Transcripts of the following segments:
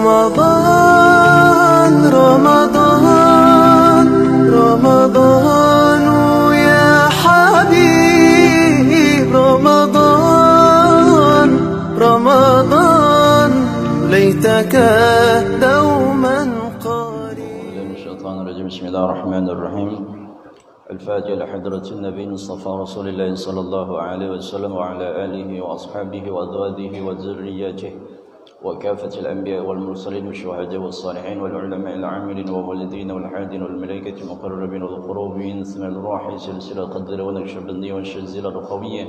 رمضان رمضان رمضان يا حبيب رمضان رمضان ليتك دوما قريب. من الشيطان الرجيم. بسم الله الرحمن الرحيم. الفاتحة لحضرة النبي المصطفى رسول الله صلى الله عليه وسلم وعلى آله وأصحابه وأزواجه وذريته وكافة الأنبياء والمرسلين والشهداء والصالحين والعلماء العاملين والوالدين والحادين والملائكة المقربين والقربين ثم الروح سلسلة قدر ونكشف النية والشزيلة القوية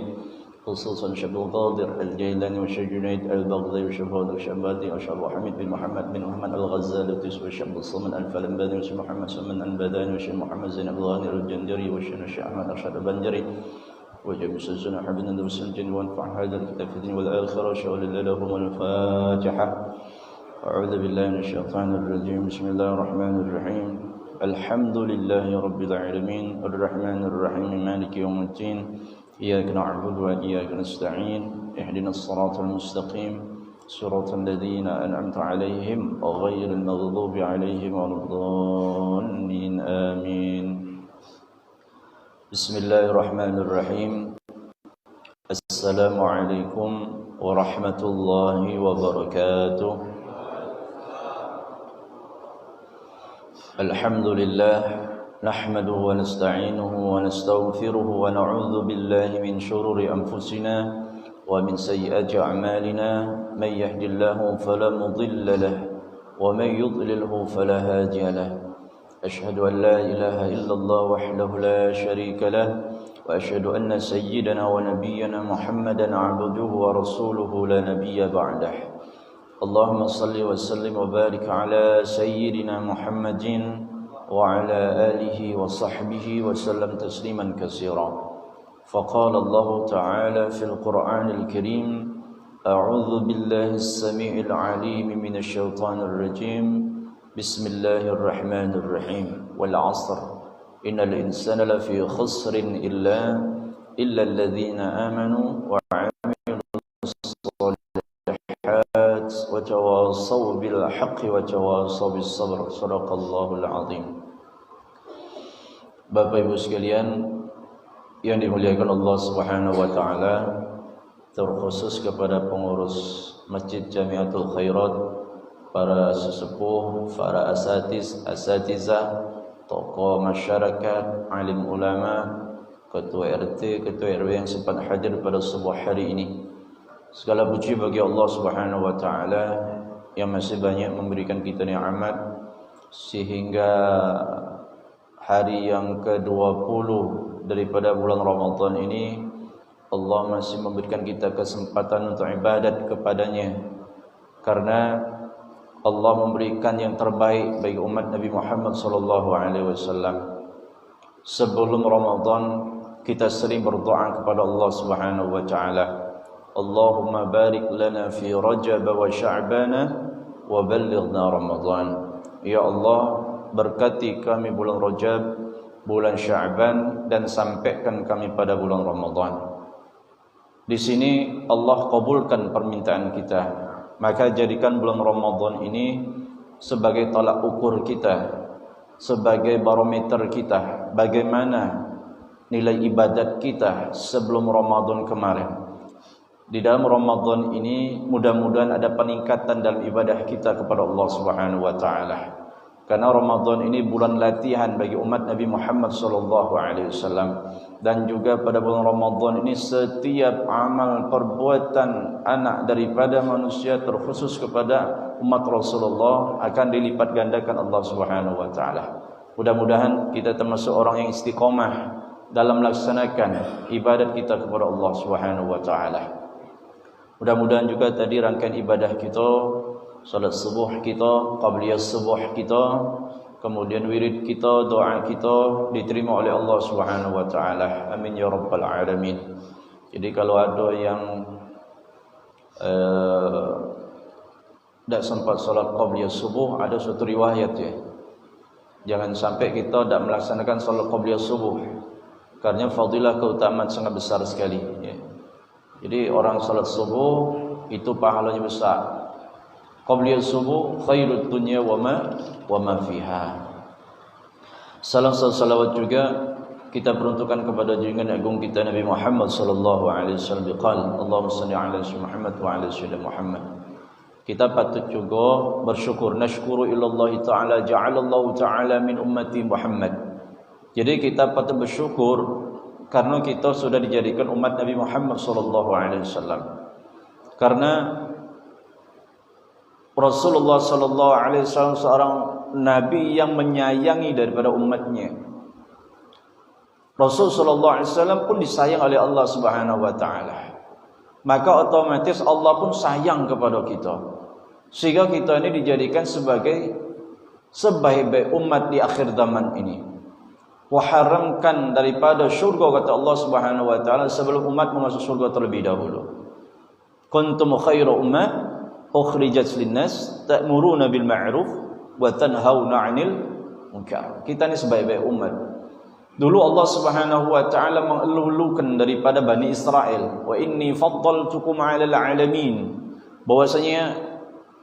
خصوصا شب القادر الجيلاني والشيخ جنيد البغدادي والشيخ فؤاد الشعباني والشيخ حميد بن محمد بن محمد الغزالي والشيخ الصمد الفلنباني والشيخ محمد سلمان البداني والشيخ محمد زين الغاني الجندري والشيخ أحمد أرشد البنجري وجميع سلسلة حبنا ندرس الجن وانفع هذا الكتاب في الدين والآخرة شغل الله لهم الفاتحة. أعوذ بالله من الشيطان الرجيم. بسم الله الرحمن الرحيم. الحمد لله رب العالمين الرحمن الرحيم مالك يوم الدين إياك نعبد وإياك نستعين اهدنا الصراط المستقيم صراط الذين أنعمت عليهم غير المغضوب عليهم ولا الضالين آمين. بسم الله الرحمن الرحيم. السلام عليكم ورحمة الله وبركاته. الحمد لله نحمده ونستعينه ونستغفره ونعوذ بالله من شرور أنفسنا ومن سيئات أعمالنا من يهد الله فلا مضل له ومن يضلله فلا هادي له. أشهد أن لا إله إلا الله وحده لا شريك له وأشهد أن سيدنا ونبينا محمدا عبده ورسوله لا نبي بعده. اللهم صل وسلم وبارك على سيدنا محمد وعلى آله وصحبه وسلم تسليما كثيرا. فقال الله تعالى في القرآن الكريم: أعوذ بالله السميع العليم من الشيطان الرجيم بسم الله الرحمن الرحيم والعصر إن الإنسان لفي خسر إلا الذين آمنوا وعملوا الصالحات وتواصوا بالحق وتواصوا بالصبر. صدق الله العظيم. Bapak Ibu sekalian yang dimuliakan Allah Subhanahu wa taala, terkhusus kepada pengurus Masjid Jamiatul Khairat, para sesepuh, para asatizah, tokoh masyarakat, alim ulama, ketua RT, ketua RW yang sempat hadir pada sebuah hari ini. Segala puji bagi Allah Subhanahu wa taala yang masih banyak memberikan kita nikmat sehingga hari yang ke-20 daripada bulan Ramadan ini Allah masih memberikan kita kesempatan untuk ibadat kepadanya, karena Allah memberikan yang terbaik bagi umat Nabi Muhammad SAW. Sebelum Ramadan kita sering berdoa kepada Allah Subhanahu wa taala, Allahumma barik lana fi Rajab wa Sya'ban wa ballighna Ramadan. Ya Allah, berkati kami bulan Rajab, bulan Sya'ban, dan sampaikan kami pada bulan Ramadan. Di sini Allah kabulkan permintaan kita. Maka jadikan bulan Ramadan ini sebagai tolak ukur kita, sebagai barometer kita, bagaimana nilai ibadat kita sebelum Ramadan kemarin. Di dalam Ramadan ini mudah-mudahan ada peningkatan dalam ibadah kita kepada Allah Subhanahu wa taala. Karena Ramadan ini bulan latihan bagi umat Nabi Muhammad SAW. Dan juga pada bulan Ramadan ini setiap amal perbuatan anak daripada manusia, terkhusus kepada umat Rasulullah, akan dilipat gandakan Allah Subhanahu wa taala. Mudah-mudahan kita termasuk orang yang istiqomah dalam melaksanakan ibadat kita kepada Allah Subhanahu wa taala. Mudah-mudahan juga tadi rangkaian ibadah kita, salat subuh kita, qabliyah subuh kita, kemudian wirid kita, doa kita diterima oleh Allah Subhanahu wa taala. Amin ya rabbal alamin. Jadi kalau ada yang tidak sempat salat qabliyah subuh, ada suatu riwayat ya. Jangan sampai kita tidak melaksanakan salat qabliyah subuh, karena fadilah keutamaan sangat besar sekali ya. Jadi orang salat subuh itu pahalanya besar. Qabliyas subuh khairud dunya wa ma fiha. Salam salawat juga kita peruntukkan kepada junjungan agung kita Nabi Muhammad sallallahu alaihi wasallam. Qala Allahumma shalli ala Muhammad wa ala sayyidina Muhammad. Kita patut juga bersyukur, nashkuru illallahi ta'ala ja'alallahu ta'ala min ummati Muhammad. Jadi kita patut bersyukur karena kita sudah dijadikan umat Nabi Muhammad sallallahu alaihi wasallam. Karena Rasulullah sallallahu alaihi wasallam seorang nabi yang menyayangi daripada umatnya. Rasul sallallahu alaihi wasallam pun disayang oleh Allah Subhanahu wa taala. Maka otomatis Allah pun sayang kepada kita. Sehingga kita ini dijadikan sebagai sebaik-baik umat di akhir zaman ini. Waharamkan daripada syurga kata Allah Subhanahu wa taala sebelum umat masuk surga terlebih dahulu. Kuntum khairu ummah ukhrijat linnas ta'muruna bil ma'ruf wa tanhauna 'anil munkar. Kita ini sebaik-baik umat. Dulu Allah Subhanahu wa taala mengeluh-elukan daripada Bani Israel, wa inni faddaltukum 'alal 'alamin. Bahwasanya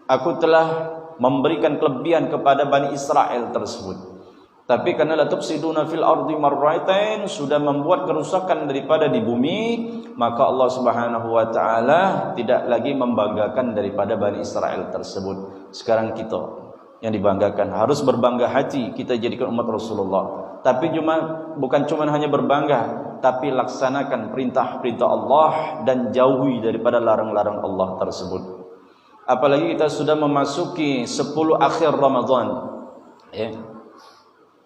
aku telah memberikan kelebihan kepada Bani Israel tersebut. Tapi karena la tufsiduna fil ardi marratain, sudah membuat kerusakan daripada di bumi, maka Allah Subhanahu wa taala tidak lagi membanggakan daripada Bani Israel tersebut. Sekarang kita yang dibanggakan, harus berbangga hati kita jadikan umat Rasulullah. Tapi bukan cuma hanya berbangga, tapi laksanakan perintah-perintah Allah dan jauhi daripada larang-larang Allah tersebut. Apalagi kita sudah memasuki 10 akhir Ramadan, ya.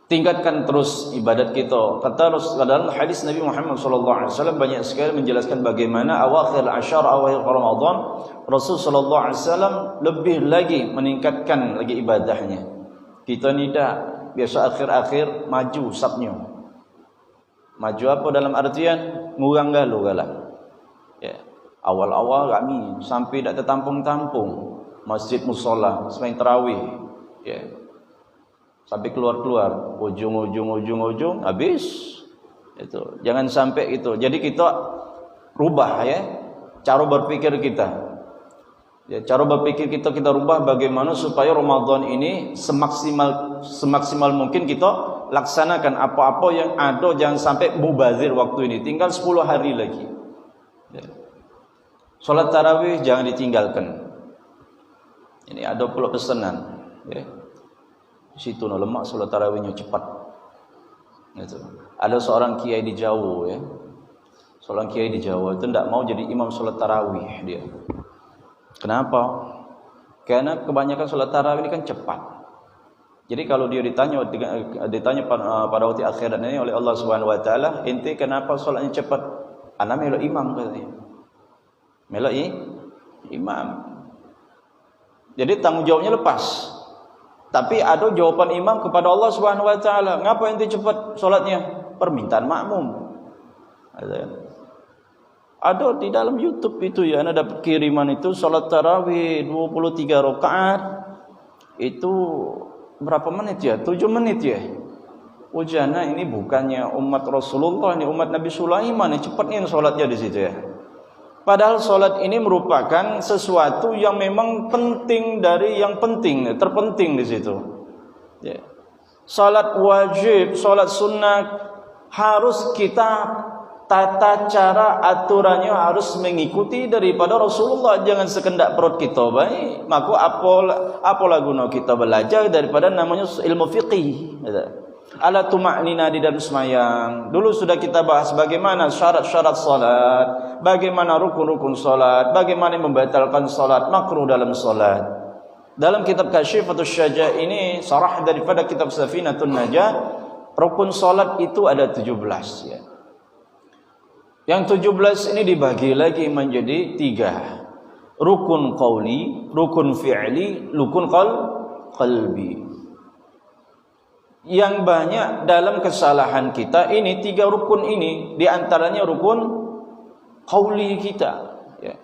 Tingkatkan terus ibadat kita. Kata dalam hadis Nabi Muhammad SAW banyak sekali menjelaskan bagaimana awakhir asyar awakhir Ramadan Rasul SAW lebih lagi meningkatkan lagi ibadahnya. Kita ni dah biasa akhir-akhir maju sabnya. Maju apa dalam artian ngurang galu galah. Ya. Awal-awal kami sampai dak tertampung-tampung masjid musalla sembang tarawih. Ya. Sampai keluar-keluar, ujung habis. Itu. Jangan sampai itu. Jadi kita rubah ya cara berpikir kita. Ya, cara berpikir kita rubah bagaimana supaya Ramadan ini semaksimal mungkin kita laksanakan apa-apa yang ada, jangan sampai mubazir waktu ini. Tinggal 10 hari lagi. Ya. Salat tarawih jangan ditinggalkan. Ini ada pula pesanan, ya. Situ no lemak solat tarawihnya cepat. Gitu. Ada seorang kiai di Jawa, ya. Seorang kiai di Jawa itu tidak mau jadi imam solat tarawih dia. Kenapa? Karena kebanyakan solat tarawih ini kan cepat. Jadi kalau dia ditanya pada waktu akhirat ini oleh Allah Subhanahu wa taala, "Ente kenapa solatnya cepat?" "Ana melok imam," katanya. Melok imam. Jadi tanggung jawabnya lepas. Tapi ada jawaban imam kepada Allah Subhanahu wa taala, "Ngapa ente cepat salatnya?" "Permintaan makmum." Ada di dalam YouTube itu ya, Anda dapat kiriman itu salat tarawih 23 rakaat. Itu berapa menit ya? 7 menit ya. Ujana ini bukannya umat Rasulullah, ini umat Nabi Sulaiman, ini cepatnya salatnya di situ ya. Padahal solat ini merupakan sesuatu yang memang penting dari yang penting, terpenting di situ. Ya. Solat wajib, solat sunnah harus kita tata cara aturannya harus mengikuti daripada Rasulullah. Jangan sekendak perut kita baik. Maka apalah guna kita belajar daripada namanya ilmu fiqih. Ala tuma'nina di dalam sembahyang. Dulu sudah kita bahas bagaimana syarat-syarat salat, bagaimana rukun-rukun salat, bagaimana membatalkan salat, makruh dalam salat. Dalam kitab Kasyifatus Syaja ini sarah daripada kitab Safinatun Najah, rukun salat itu ada 17 ya. Yang 17 ini dibagi lagi menjadi 3. Rukun qauli, rukun fi'li, rukun qalbi. Yang banyak dalam kesalahan kita ini 3 rukun ini, di antaranya rukun qauli kita ya.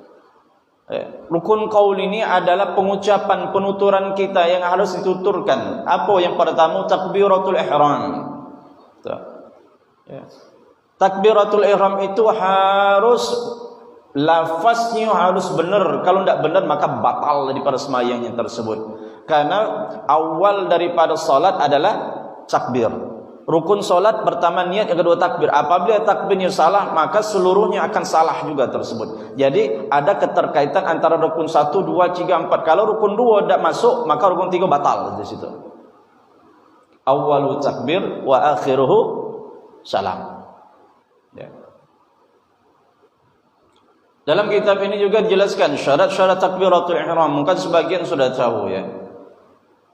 Rukun qauli ini adalah pengucapan penuturan kita yang harus dituturkan. Apa yang pertama? Takbiratul ihram ya. Takbiratul ihram itu harus lafaznya harus benar. Kalau tidak benar maka batal daripada sembahyangnya tersebut. Karena awal daripada salat adalah takbir. Rukun salat pertama niat, yang kedua takbir. Apabila takbirnya salah, maka seluruhnya akan salah juga tersebut. Jadi ada keterkaitan antara rukun 1, 2, 3, 4. Kalau rukun 2 tidak masuk, maka rukun 3 batal di situ. Awwalu takbir wa akhiruhu salam. Ya. Dalam kitab ini juga dijelaskan syarat-syarat takbiratul ihram. Mungkin sebagian sudah tahu ya.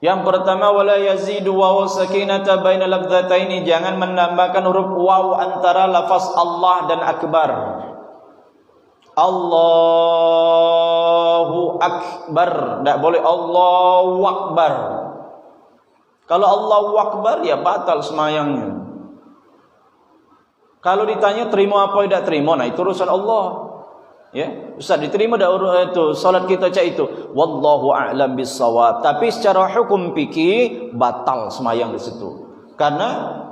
Yang pertama, wala yazidu waw sakinata baina lafdzataini, jangan menambahkan huruf waw antara lafaz Allah dan akbar. Allahu akbar, tidak boleh Allahu akbar. Kalau Allahu akbar ya batal sembahyangnya. Kalau ditanya terima apa tidak terima, nah itu urusan Allah. Ya, Ustaz diterima dah itu salat kita cak itu. Wallahu a'lam bissawab. Tapi secara hukum fikih batal sembahyang di situ. Karena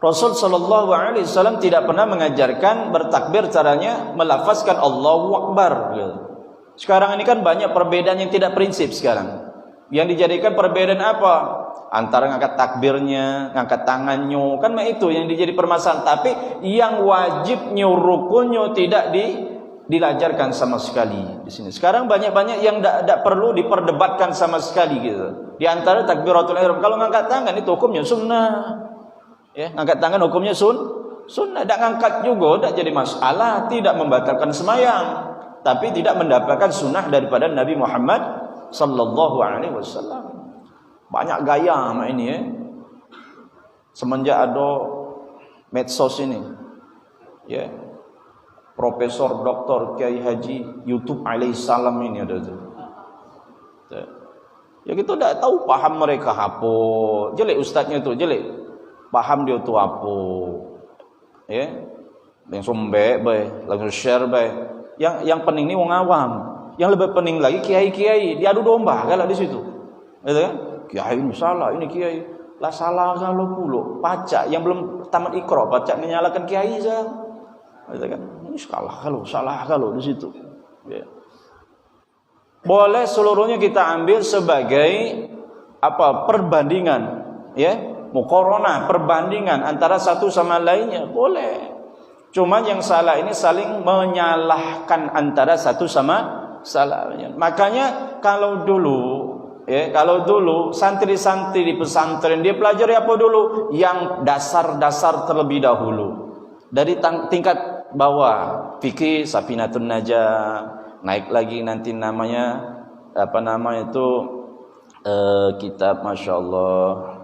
Rasul sallallahu alaihi wasallam tidak pernah mengajarkan bertakbir caranya melafazkan Allahu akbar. Sekarang ini kan banyak perbedaan yang tidak prinsip sekarang. Yang dijadikan perbedaan apa? Antara ngangkat takbirnya, ngangkat tangannya, kan itu yang dijadi permasalahan. Tapi yang wajibnya rukunnya tidak dilajarkan sama sekali di sini. Sekarang banyak-banyak yang tidak perlu diperdebatkan sama sekali gitu. Di antara takbiratul ihram, kalau ngangkat tangan itu hukumnya sunnah. Ya, ngangkat tangan hukumnya sunnah. Tak ngangkat juga tidak jadi masalah, tidak membatalkan sembahyang, tapi tidak mendapatkan sunnah daripada Nabi Muhammad sallallahu alaihi wasallam. Banyak gaya mak ini ya. Semenjak ada medsos ini. Ya. Profesor, Doktor, Kiai Haji YouTube alaihissalam ini ada tu. Ya kita tak tahu paham mereka apa. Jelek ustaznya tu, jelek. Paham dia tu apa. Ya. Langsung langsung share baik. Yang pening ni wong awam. Yang lebih pening lagi kiai-kiai, diadu domba kalau di situ. Gitu kan? Kiai ini salah, ini kiai. Lah salah kalau pula. Pacak yang belum tamat Iqra, pacak menyalahkan kiai saja. Gitu kan? Salah kalau di situ. Ya. Boleh seluruhnya kita ambil sebagai perbandingan, ya, muqaranah, perbandingan antara satu sama lainnya, boleh. Cuma yang salah ini saling menyalahkan antara satu sama lainnya. Makanya kalau dulu santri-santri di pesantren dia pelajari apa dulu? Yang dasar-dasar terlebih dahulu. Dari tingkat bawah fikih Safinatun Najah, naik lagi nanti namanya kitab masyaallah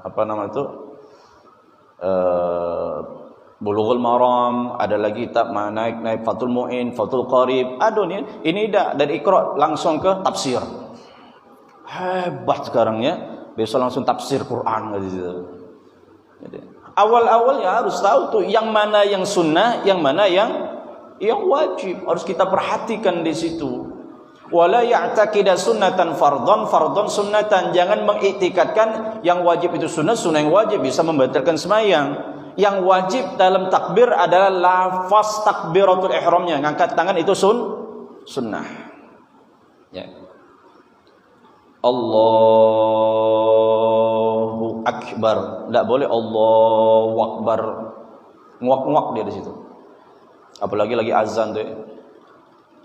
Bulughul Maram, ada lagi kitab naik Fathul Mu'in, Fathul Qarib. Aduh ini dah dari Iqra langsung ke tafsir. Hebat sekarang ya, besok langsung tafsir Quran gitu. Awal-awal ya harus tahu tuh yang mana yang sunnah, yang mana yang wajib. Harus kita perhatikan di situ. Wala ya'taqida sunnatan fardhon sunnatan. Jangan mengiktikadkan yang wajib itu sunnah yang wajib bisa membatalkan sembahyang. Yang wajib dalam takbir adalah lafaz takbiratul ihramnya, ngangkat tangan itu sunnah. Ya. Allahu akbar. Tidak boleh Allahu akbar. Nguak-nguak dia di situ. Apalagi lagi azan tu.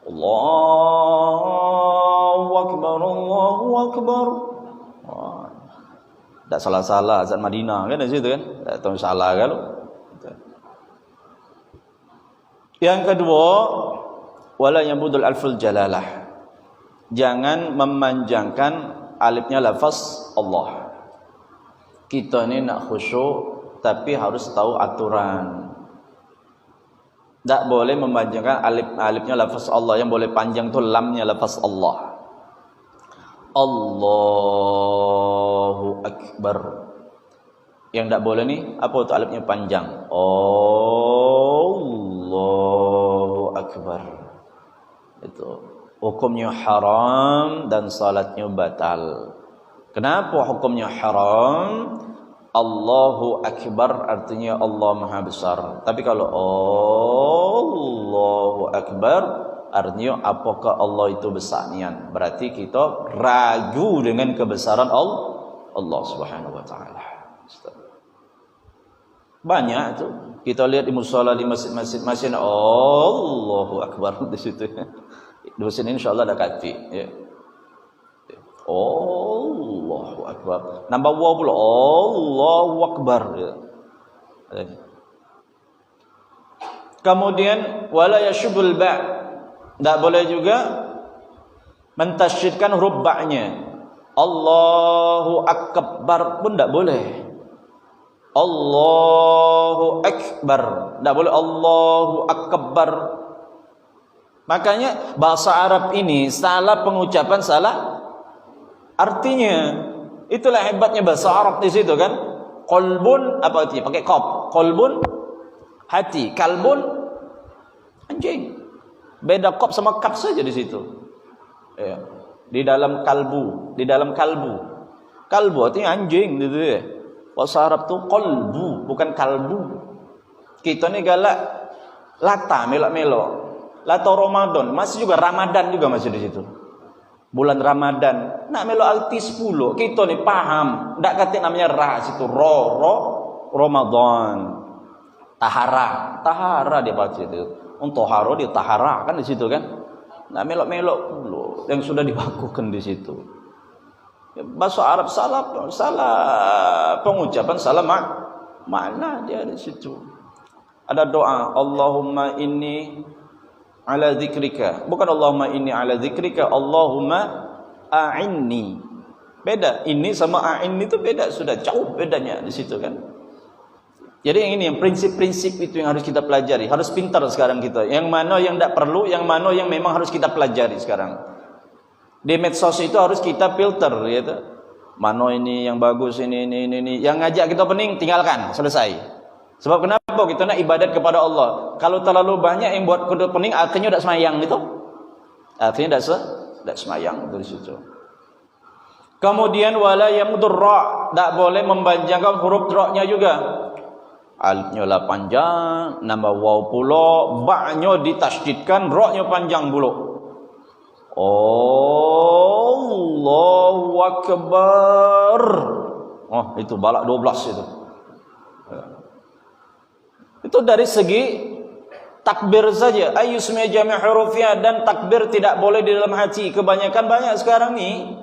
Allahu akbar, Allahu akbar. Tak salah-salah azan Madinah kan di situ kan. Tak tahu salah kan. Yang kedua, wala yabudul alful jalalah. Jangan memanjangkan alifnya lafaz Allah. Kita ni nak khusyuk tapi harus tahu aturan. Tak boleh memanjangkan alifnya lafaz Allah. Yang boleh panjang tu lamnya lafaz Allah. Allahu akbar. Yang tak boleh ni apa tu alifnya panjang? Allahu akbar. Itu hukumnya haram dan salatnya batal. Kenapa hukumnya haram? Allahu akbar artinya Allah Maha Besar. Tapi kalau Allahu akbar Artinya apakah Allah itu besar nian? Berarti kita ragu dengan kebesaran Allah Subhanahu wa taala. Banyak tu kita lihat di musala, di masjid-masjid, Allahu akbar di situ. Di sini insyaallah ada kati ya. Allahu akbar. Nambah waw pula Allahu akbar ya. Kemudian wala yashubul ba', tidak boleh juga mentasydidkan huruf ba'-nya. Allahu akbar pun tidak boleh. Allahu akbar, tidak boleh Allahu akbar. Makanya bahasa Arab ini salah pengucapan, salah artinya. Itulah hebatnya bahasa Arab di situ kan. Qalbun apa artinya? Pakai qaf. Qalbun hati, kalbun anjing. Beda qaf sama kaf saja di situ. Ya. Di dalam kalbu, di dalam kalbu. Kalbu artinya anjing gitu ya. Bahasa Arab tu qalbu, bukan kalbu. Kita ni galak lata melok-melok. Lata Ramadan, masih juga Ramadan juga masih di situ. Bulan Ramadan, nak melok arti 10. Kita ni paham, ndak kata namanya ra situ, Ramadan. Tahara dia baca itu. Untuk tahara dia tahara kan di situ kan. Nak melok-melok dulu yang sudah dibakukan di situ. Bahasa Arab salah pengucapan, salah makna dia di situ. Ada doa, Allahumma inni ala zikrika. Bukan Allahumma inni ala zikrika, Allahumma a'inni. Beda, ini sama a'inni itu beda, sudah jauh bedanya di situ kan. Jadi yang ini, yang prinsip-prinsip itu yang harus kita pelajari. Harus pintar sekarang kita. Yang mana yang tidak perlu, yang mana yang memang harus kita pelajari sekarang. Di medsos itu harus kita filter gitu. Mana ini yang bagus, ini. Yang ngajak kita pening, tinggalkan, selesai. Sebab kenapa kita nak ibadat kepada Allah? Kalau terlalu banyak yang buat kita pening, akhirnya tidak semayang gitu. Akhirnya tidak semayang dari situ. Kemudian wala yamuddur ra', tidak boleh mempanjangkan huruf ra'-nya juga. Alifnya lah panjang, nambah waw pula, ba'-nya ditasydidkan, ra'-nya panjang pula. Allahu akbar. Oh, itu balak 12 itu. Itu dari segi takbir saja. Ayyusmi jami' hurufnya, dan takbir tidak boleh di dalam hati. Kebanyakan banyak sekarang ni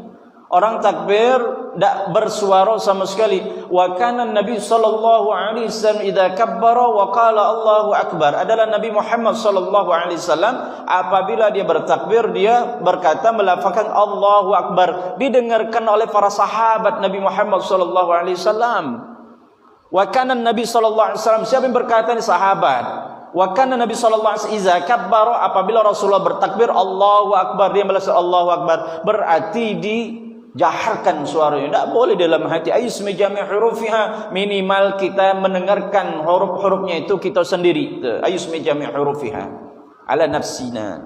orang takbir tidak bersuara sama sekali. Wa kana Nabi sallallahu alaihi wasallam idza kabbara wa qala Allahu akbar. Adalah Nabi Muhammad sallallahu alaihi wasallam apabila dia bertakbir, dia berkata melafazkan Allahu akbar, didengarkan oleh para sahabat Nabi Muhammad sallallahu alaihi wasallam. Wa kana Nabi sallallahu alaihi wasallam, siapa yang berkata ini sahabat. Wa kana Nabi sallallahu alaihi wasallam idza kabbara, apabila Rasulullah bertakbir Allahu akbar, dia melafazkan Allahu akbar, berarti jaharkan suaranya, tidak boleh dalam hati. Ayyusmi jami' hurufiha, minimal kita mendengarkan huruf-hurufnya itu kita sendiri. Ayyusmi jami' hurufiha ala nafsina.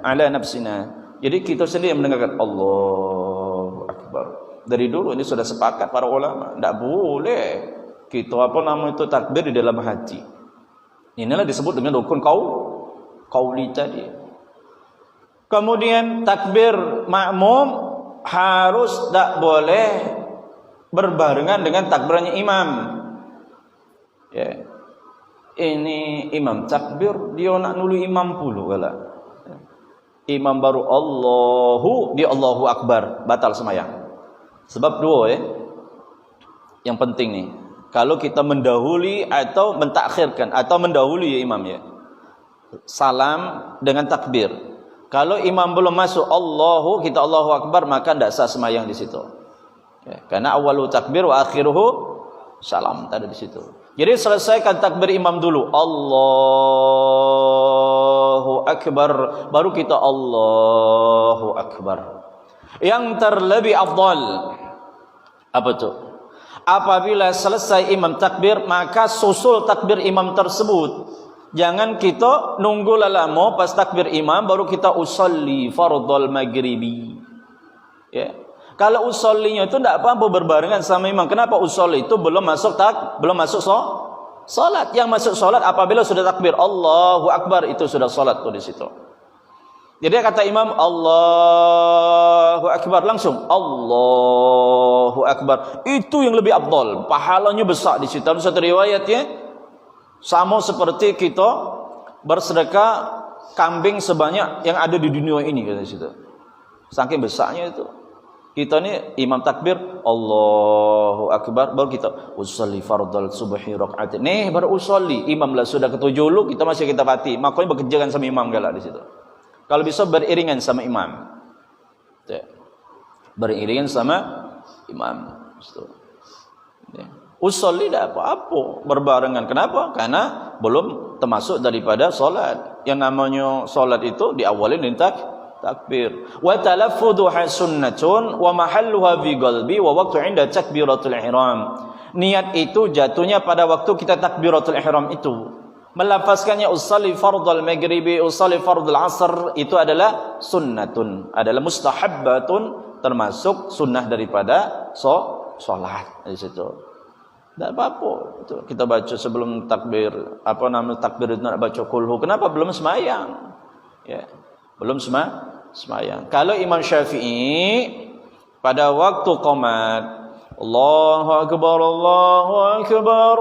Jadi kita sendiri yang mendengarkan Allahu akbar. Dari dulu ini sudah sepakat para ulama, tidak boleh kita itu takbir di dalam hati. Inilah disebut dengan rukun qauli tadi. Kemudian takbir makmum harus tak boleh berbarengan dengan takbirannya imam. Ya. Ini imam takbir, dia nak nulu imam puluh kala. Imam baru Allahu, dia Allahu akbar, batal semayang. Sebab dua yang penting nih. Kalau kita mendahului atau mentakhirkan atau mendahului ya imam ya. Salam dengan takbir. Kalau imam belum masuk Allahu, kita Allahu akbar, maka tidak sah semayang di situ. Ya, karena awalu takbir wa akhiruhu salam, tak ada di situ. Jadi selesaikan takbir imam dulu, Allahu akbar, baru kita Allahu akbar. Yang terlebih afdal apa tu? Apabila selesai imam takbir, maka susul takbir imam tersebut. Jangan kita nunggu lama pas takbir imam baru kita usolli fardhul maghribi. Ya. Kalau usollinya itu tidak apa-apa berbarengan sama imam. Kenapa usolli itu belum masuk salat? Yang masuk salat apabila sudah takbir Allahu akbar, itu sudah salat tuh di situ. Jadi kata imam Allahu Akbar, langsung Allahu Akbar. Itu yang lebih afdal, pahalanya besar di situ. Dalam satu riwayatnya sama seperti kita bersedekah kambing sebanyak yang ada di dunia ini, kata situ. Saking besarnya itu. Kita ni imam takbir Allahu Akbar, baru kita usolli fardal subhi rakaat. Nih baru usolli, imam lah sudah ketujuh lu, kita masih kita pati. Makanya bekerjakan sama imam galak di situ. Kalau bisa beriringan sama imam. Beriringan sama imam. Usolli dah apa-apa berbarengan. Kenapa? Karena belum termasuk daripada solat. Yang namanya solat itu diawali dengan takbir. Wa talaffuduha sunnatun wa mahalluha fi qalbi wa waqtu 'inda takbiratul ihram. Niat itu jatuhnya pada waktu kita takbiratul ihram itu. Melafazkannya usolli fardal maghribi, usolli fardal asr, itu adalah sunnatun, adalah mustahabbatun, termasuk sunnah daripada solat di situ. Tidak apa-apa itu kita baca sebelum takbir. Apa nama takbir itu nak baca kulhu. Kenapa belum semayang? Ya, belum semayang. Kalau Imam Syafi'i pada waktu qomat, Allahu Akbar, Allahu Akbar,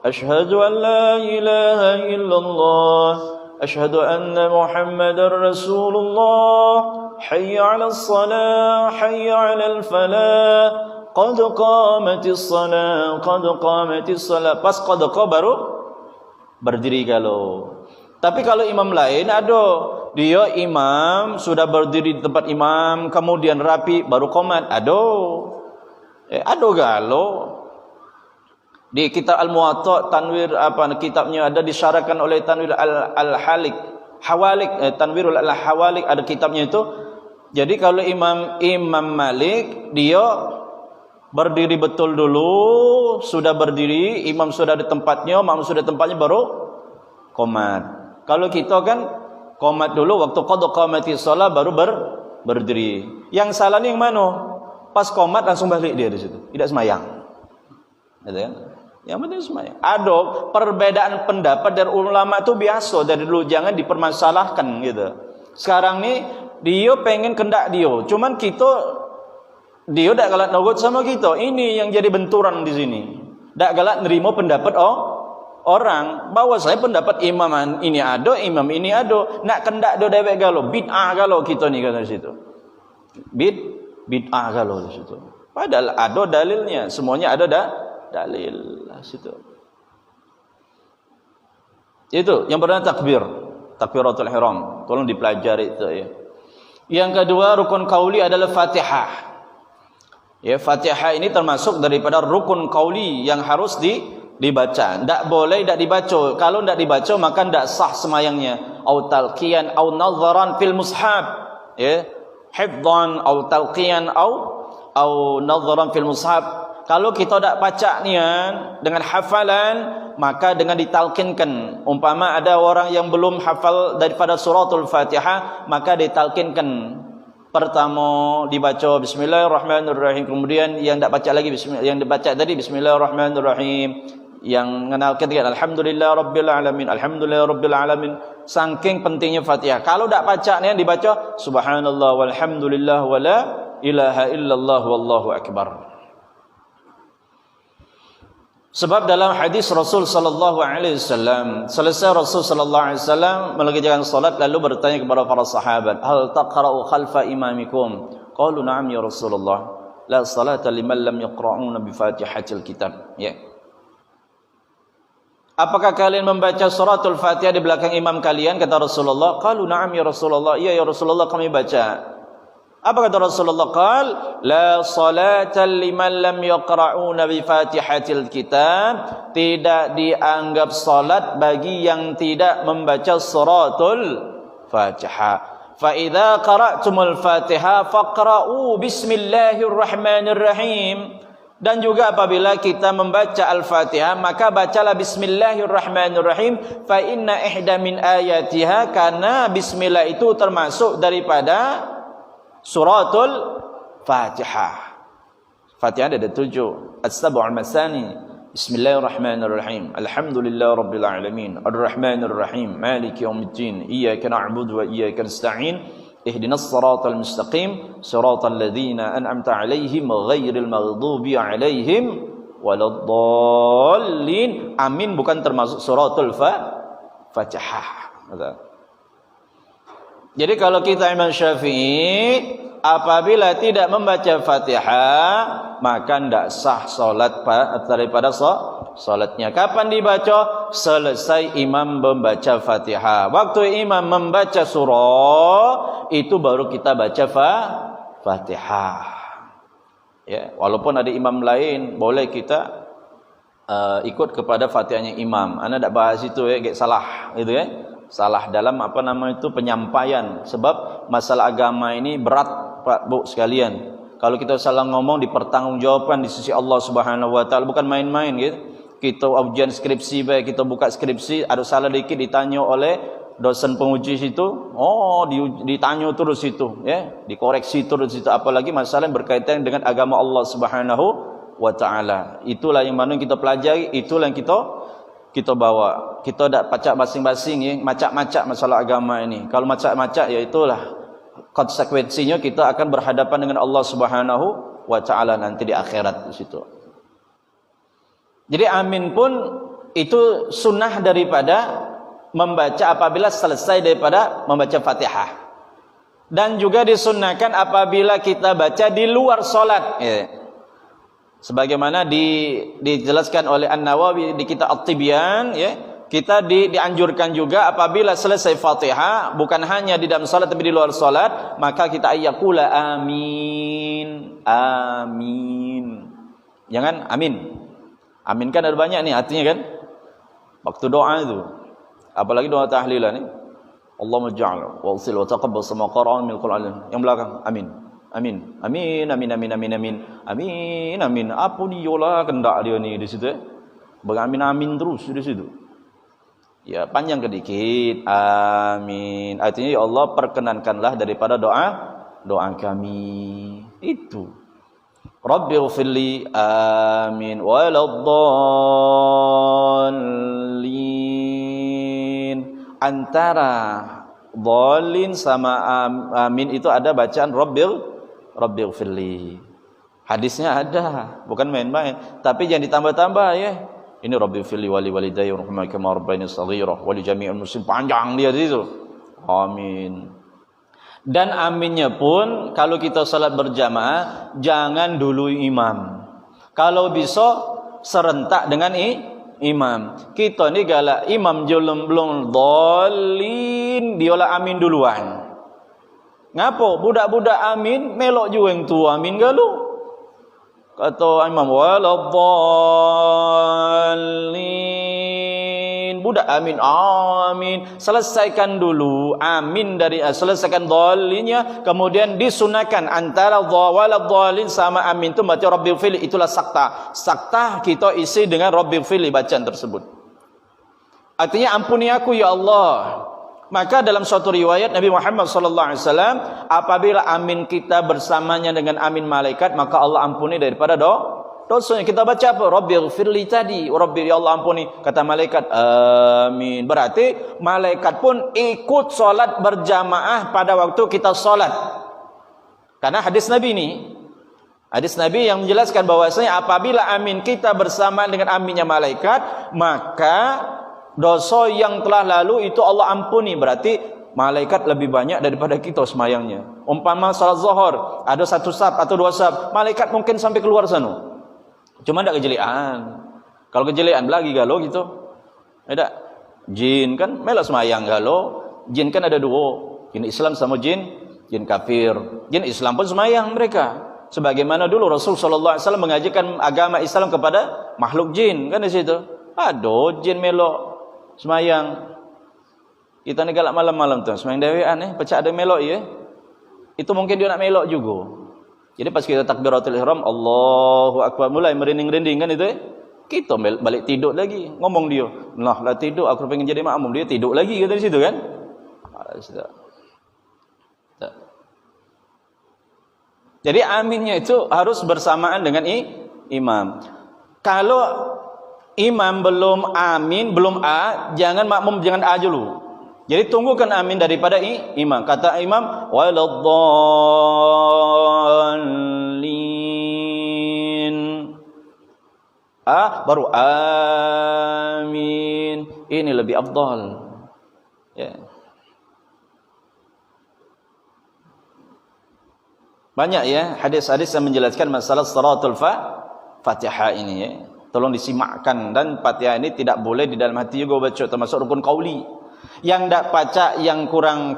Ashhadu an la ilaha illallah, Ashhadu anna Muhammadar Rasulullah, Hayya 'alas salah, Hayya 'alal falah, Qad qamatis salah, Qad qamatis salah. Pas qad baru berdiri kalau. Tapi kalau imam lain ada, dia imam sudah berdiri di tempat imam, kemudian rapi baru qomat, ada. Ada galau. Di kitab Al-Muwatta Tanwir kitabnya ada disyarahkan oleh Tanwir Al-Halik Hawalik, Tanwirul Al-Hawalik ada kitabnya itu. Jadi kalau Imam Malik dia berdiri betul dulu, sudah berdiri, imam sudah di tempatnya, makmum sudah di tempatnya baru qomat. Kalau kita kan qomat dulu waktu qad qamatis shalah baru berdiri. Yang salah ni yang mana? Pas qomat langsung balik dia di situ, tidak semayang. Gitu kan? Yang penting semayang. Ada perbedaan pendapat dari ulama itu biasa dari dulu, jangan dipermasalahkan gitu. Sekarang ni dia pengen kendak dia, cuman dia tak galak nurut sama kita. Ini yang jadi benturan di sini. Tak galak nerima pendapat orang. Bahawa saya pendapat imam ini ada, imam ini ada. Nak kendak dia dewek galau, bid'ah galau kita ni kata situ. Bid'ah galau di situ. Padahal ada dalilnya, semuanya ada dalil situ. Itu yang pertama takbiratul ihram. Tolong dipelajari itu ya. Yang kedua rukun qauli adalah Fatihah. Ya, Fatihah ini termasuk daripada rukun qauli yang harus dibaca. Tak boleh tak dibaca. Kalau tak dibaca maka tak sah semayangnya. Au talqiyan au nadharan fil mushaf. Ya, hifdhan au talqiyan au nadharan fil mushaf. Kalau kita tak baca nian dengan hafalan, maka dengan ditalkinkan. Umpama ada orang yang belum hafal daripada suratul Fatihah, maka ditalkinkan. Pertama dibaca bismillahirrahmanirrahim, kemudian yang tak baca lagi yang dibaca tadi bismillahirrahmanirrahim, yang mengenalkan dengan alhamdulillah rabbil alamin, alhamdulillah rabbil alamin. Saking pentingnya Fatihah. Kalau tak baca nian dibaca subhanallah walhamdulillah wala ilaha illallah wallahu akbar. Sebab dalam hadis Rasul sallallahu alaihi wasallam, selesai Rasul sallallahu alaihi wasallam mengerjakan salat lalu bertanya kepada para sahabat, "Hal taqra'u khalfa imamikum?" Qalu, "Na'am ya Rasulullah. La salata liman lam yaqra'una bi Fatihatil kitab." Ya. Apakah kalian membaca suratul Fatihah di belakang imam kalian? Kata Rasulullah. Qalu, "Na'am ya Rasulullah." Iya ya Rasulullah, kami baca. Apa kata Rasulullah? Qal la salata liman lam yaqra'una bi Fatihatil kitab. Tidak dianggap salat bagi yang tidak membaca suratul Fatihah. Fa idza qara'tumul Fatihah faqra'u bismillahirrahmanirrahim. Dan juga apabila kita membaca Al-Fatihah, maka bacalah bismillahirrahmanirrahim. Fa inna ihda min ayatiha, karena bismillah itu termasuk daripada suratul Fatihah. Fatihah ada 7, as-sab'ul masani. Bismillahirrahmanirrahim. Alhamdulillahirabbil alamin. Arrahmanirrahim. Maliki yaumiddin. Iyyaka na'budu wa iyyaka nasta'in. Ihdinas siratal mustaqim. Siratal ladzina an'amta 'alaihim ghairil maghdubi 'alaihim waladdallin. Amin bukan termasuk suratul Fatihah. Jadi kalau kita Imam Syafi'i, apabila tidak membaca Fatihah, maka tidak sah solat daripada solatnya. Kapan dibaca? Selesai imam membaca Fatihah. Waktu imam membaca surah, itu baru kita baca Fatihah. Ya, walaupun ada imam lain, boleh kita ikut kepada Fatihahnya imam. Anda tidak bahas itu ya, kayak salah, gitu ya. Salah dalam penyampaian. Sebab masalah agama ini berat, Pak Bu sekalian. Kalau kita salah ngomong dipertanggungjawabkan di sisi Allah Subhanahu wa taala, bukan main-main gitu. Kita ujian skripsi baik, kita buka skripsi, ada salah dikit ditanya oleh dosen penguji situ, ditanya terus itu ya, dikoreksi terus itu, apalagi masalah yang berkaitan dengan agama Allah Subhanahu wa taala. Itulah yang mana kita pelajari, itulah yang kita bawa. Kita tidak pacak masing-masing ya, macak-macak masalah agama ini. Kalau macak-macak ya itulah konsekuensinya, kita akan berhadapan dengan Allah Subhanahu wa taala nanti di akhirat di situ. Jadi amin pun itu sunnah daripada membaca apabila selesai daripada membaca Fatihah. Dan juga disunnahkan apabila kita baca di luar salat ya. Sebagaimana dijelaskan oleh An-Nawawi di kitab At-Tibyan ya, kita dianjurkan juga apabila selesai Fatihah, bukan hanya di dalam salat tapi di luar salat, maka kita ayyakula amin. Amin. Jangan amin. Amin kan ada banyak nih artinya kan. Waktu doa itu. Apalagi doa tahlilan nih. Allahumma ja'al wa usil wa taqabbal sama qara'an min Qur'an. Yang belakang amin. Amin. Amin, amin, amin, amin, amin. Amin, amin. Apa diolah kendak dia ni di situ ya? Beramin amin terus di situ. Ya, panjang sedikit. Amin. Artinya ya Allah perkenankanlah daripada doa kami. Itu. Rabbighfirli amin waladdallin. Antara dhalin sama amin itu ada bacaan Rabbighfirli. Hadisnya ada, bukan main-main. Tapi jangan ditambah-tambah ya. Ini Rabbighfirli wali walidayya warhamhuma kama rabbayani shaghira wa li jami'il muslimin. Panjang dia di situ. Amin. Dan aminnya pun kalau kita salat berjamaah jangan dulu imam. Kalau bisa serentak dengan imam. Kita ni galak imam belum dhalin, diolah amin duluan. Ngapo budak-budak amin melok juga yang tua amin galu. Kata imam waladdallin, budak amin amin. Selesaikan dulu amin dari selesaikan dhalinnya, kemudian disunahkan antara waladdallin sama amin itu baca Rabbighfirli, itulah sakta. Sakta kita isi dengan Rabbighfirli bacaan tersebut. Artinya ampuni aku ya Allah. Maka dalam suatu riwayat Nabi Muhammad sallallahu alaihi wasallam, apabila amin kita bersamanya dengan amin malaikat, maka Allah ampuni daripada dosanya. Kita baca apa? Rabbighfirli tadi, Rabbi ya Allah ampuni. Kata malaikat amin. Berarti malaikat pun ikut solat berjamaah pada waktu kita solat. Karena hadis Nabi ini, hadis Nabi yang menjelaskan bahwasanya apabila amin kita bersama dengan aminnya malaikat, maka dosa yang telah lalu itu Allah ampuni. Berarti malaikat lebih banyak daripada kita semayangnya. Umpama salat zuhur, ada satu saf atau dua saf, malaikat mungkin sampai keluar sana. Cuma tidak kejelian. Kalau kejelian lagi galau gitu. Tidak. Jin kan melak semayang galau. Jin kan ada dua. Jin Islam sama jin kafir. Jin Islam pun semayang mereka. Sebagaimana dulu Rasul sallallahu alaihi wasallam mengajarkan agama Islam kepada makhluk jin kan di situ. Ada jin melok semayang. Kita ni galak malam-malam tu semayang dewean pecah ada melok ya. Itu mungkin dia nak melok juga. Jadi pas kita takbiratul ihram, Allahu akbar, mulai merinding-rinding kan itu kita balik tidur lagi. Ngomong dia, "Nah, lah tidur aku pengen jadi makmum." Dia tidur lagi kata di situ kan? Jadi aminnya itu harus bersamaan dengan imam. Kalau imam belum amin, belum a, jangan makmum jangan a dulu. Jadi tunggukan amin daripada imam. Kata imam waladdallin, baru amin. Ini lebih afdal. Ya. Banyak ya hadis-hadis yang menjelaskan masalah salatul Fatihah ini ya. Tolong disimakkan, dan Fatihah ini tidak boleh di dalam hati juga baca, termasuk rukun qauli. Yang tak baca, yang kurang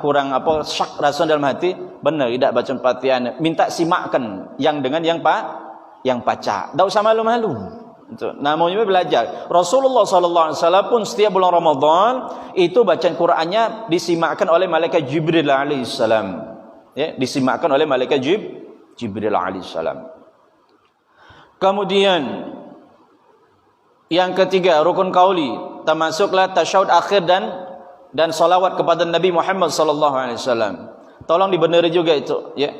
syak rasa dalam hati, benar tidak baca Fatihah, minta simakkan yang dengan yang baca. Tak usah malu-malu. Namanya belajar. Rasulullah SAW pun setiap bulan Ramadan itu bacaan Qurannya disimakkan oleh malaikat Jibril alaihissalam. Ya, disimakkan oleh malaikat Jibril alaihissalam. Kemudian yang ketiga, rukun qauli, termasuklah tasyahud akhir dan salawat kepada Nabi Muhammad sallallahu alaihi wasallam. Tolong dibeneri juga itu, ya.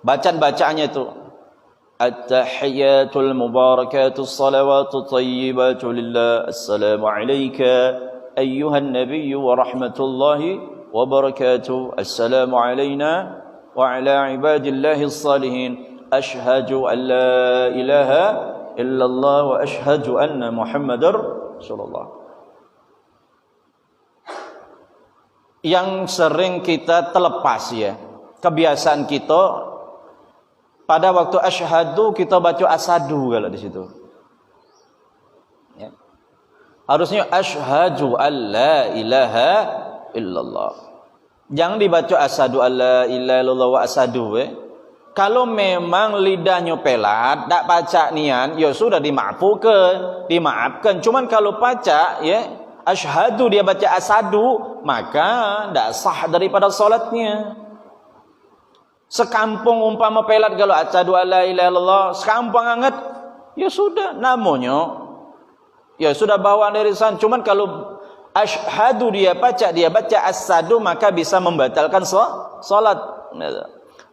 Bacaan-bacaannya itu. At-tahiyyatul mubarakatus salawatut thayyibatu lillah. Assalamu alayka ayyuhan nabiyyu wa rahmatullahi wa barakatuh. Assalamu alayna wa ala ibadillahis salihin. Ashhadu an la ilaha illallah wa ashhadu anna Muhammadar Rasulullah. Yang sering kita terlepas ya, kebiasaan kita pada waktu asyhadu kita baca asadu kalau di situ. Ya. Harusnya asyhadu an la ilaha illallah. Jangan dibaca asadu an la ilaha illallah wa asadu ya. Kalau memang lidahnya pelat, tak baca nian, ya sudah dimaafkan. Cuman kalau baca, ya asyhadu dia baca asadu, maka tak sah daripada solatnya. Sekampung umpama pelat kalau asyhadu alla ilaha illallah, sekampung anget, ya sudah namanya, ya sudah bawaan dari sana. Cuman kalau asyhadu dia baca asadu, maka bisa membatalkan solat.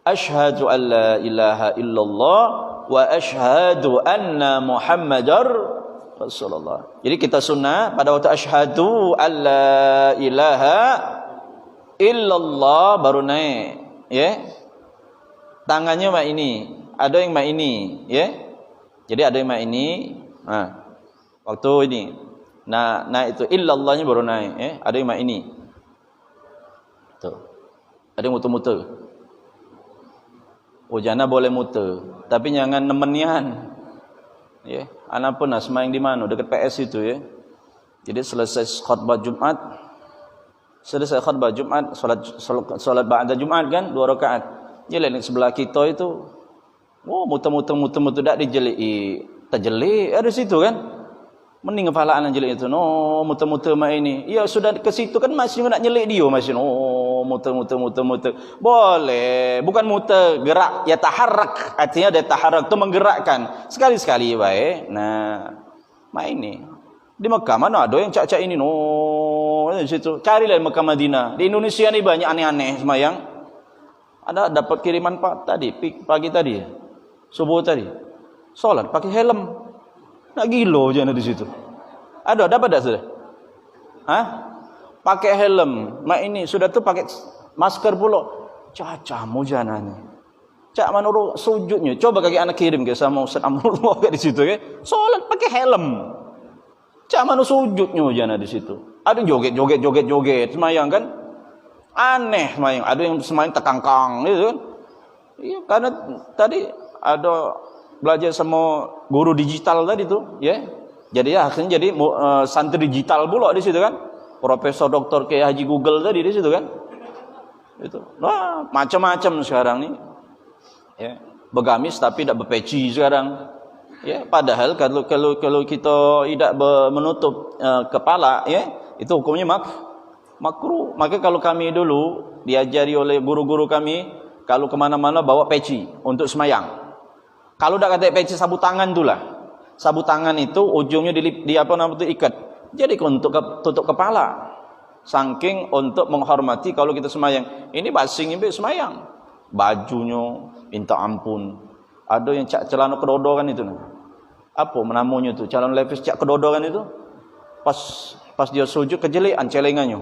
Asyhadu an la ilaha illallah wa asyhadu anna Muhammadar Rasulullah. Jadi kita sunnah pada waktu asyhadu an la ilaha illallah baru naik, ya. Tangannya mak ini, ada yang mak ini, ya. Jadi ada yang mak ini, waktu ini. Nah itu illallahnya baru naik, ya. Ada yang mak ini. Tuh. Ada yang muter-muter. Jana boleh muter, tapi jangan nemenian. Ya, anak pun semayang di mana? Dekat PS itu ya. Jadi selesai khutbah Jumat, salat ba'da Jumat kan 2 rakaat. Jadi sebelah kita itu, muter-muter tak dijeli, terjeli ada situ kan. Mending kefalaan jelik itu. Muter-muter mak ini. Ya sudah ke situ kan masih nak nyelik dia masih. Muter. Boleh, bukan muter, gerak, ya taharrak. Artinya ada taharrak itu menggerakkan. Sekali-sekali baik. Nah, mak ini. Di Mekah mana ada yang cak-cak ini? Di situ. Carilah Mekah Madinah. Di Indonesia ni banyak aneh-aneh semayang. Ada dapat kiriman pagi tadi. Subuh tadi. Solat pakai helm. Nak gilo je di situ. Ada dapat tak sudah? Pakai helm. Mak ini sudah tu pakai masker pula. Cacah mujana ni. Cak manuru sujudnya. Coba kaki anak kirim ke sama Ustaz Amrullah kat di situ ke. Solat pakai helm. Cak manu sujudnya mujana di situ. Ada joget semayang kan? Aneh semayang. Ada yang semayang tekangkang gitu kan. Iya, karena tadi ada belajar sama guru digital tadi tu, ya. Jadi ya akhirnya jadi santri digital pula di situ kan. Profesor Doktor Kiai Haji Google tadi di situ kan. Itu. Wah, macam-macam sekarang ni. Ya, bergamis tapi tidak berpeci sekarang. Ya, padahal kalau kita tidak menutup kepala, ya, itu hukumnya makruh. Maka kalau kami dulu diajari oleh guru-guru kami, kalau kemana-mana bawa peci untuk semayang. Kalau dah kata peci sabu tangan itulah. Sabu tangan itu ujungnya ikat. Jadi untuk tutup kepala. Saking untuk menghormati kalau kita semayang. Ini basing ini semayang. Bajunya minta ampun. Ada yang celana kedodo kan itu. apa namanya tu, calon lepis cak kedodoran itu. Pas dia sujud kejelian celengannya.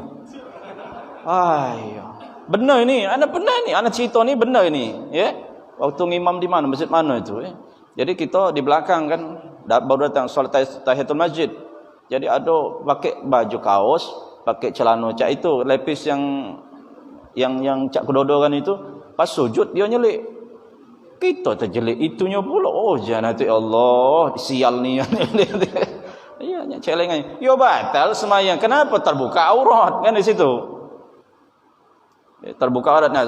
Ayo. Benar ini, anak benar ni, anak cerita ni benar ini, ya. Waktu ngimam di mana, masjid mana itu, ya. Jadi kita di belakang kan baru datang solat tahiyatul masjid. Jadi ada pakai baju kaos, pakai celana cak itu, lepis yang cak kedodoran itu, pas sujud dia nyelik. Kita terjelik itunya pula. Oh, jangan tu Allah, sial ni. Iya, celengan. Yo batal semayang. Kenapa? Terbuka aurat kan di situ. Terbuka aurat. Nah,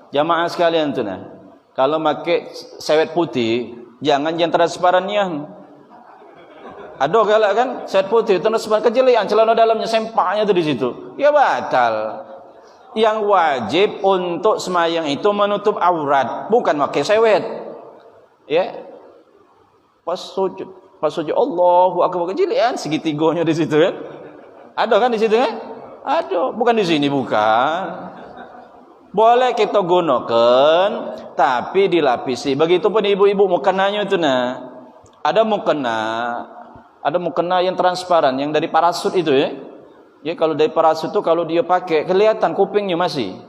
jamaah sekalian tu nah. Kalau pakai sewet putih, jangan yang transparannya. Ada galak kan sewet putih transparan kejelian celana dalamnya sempaknya tu di situ. Ya batal. Yang wajib untuk semayang itu menutup aurat, bukan pakai sewet. Ya. Pas sujud Allahu akbar kejelian segitiganya di situ kan. Ada kan di situ kan? Ada, bukan di sini bukan. Boleh kita gunakan tapi dilapisi. Begitupun ibu-ibu mukenanya itu nah. Ada mukena yang transparan yang dari parasut itu ya. Ya kalau dari parasut itu kalau dia pakai kelihatan kupingnya masih.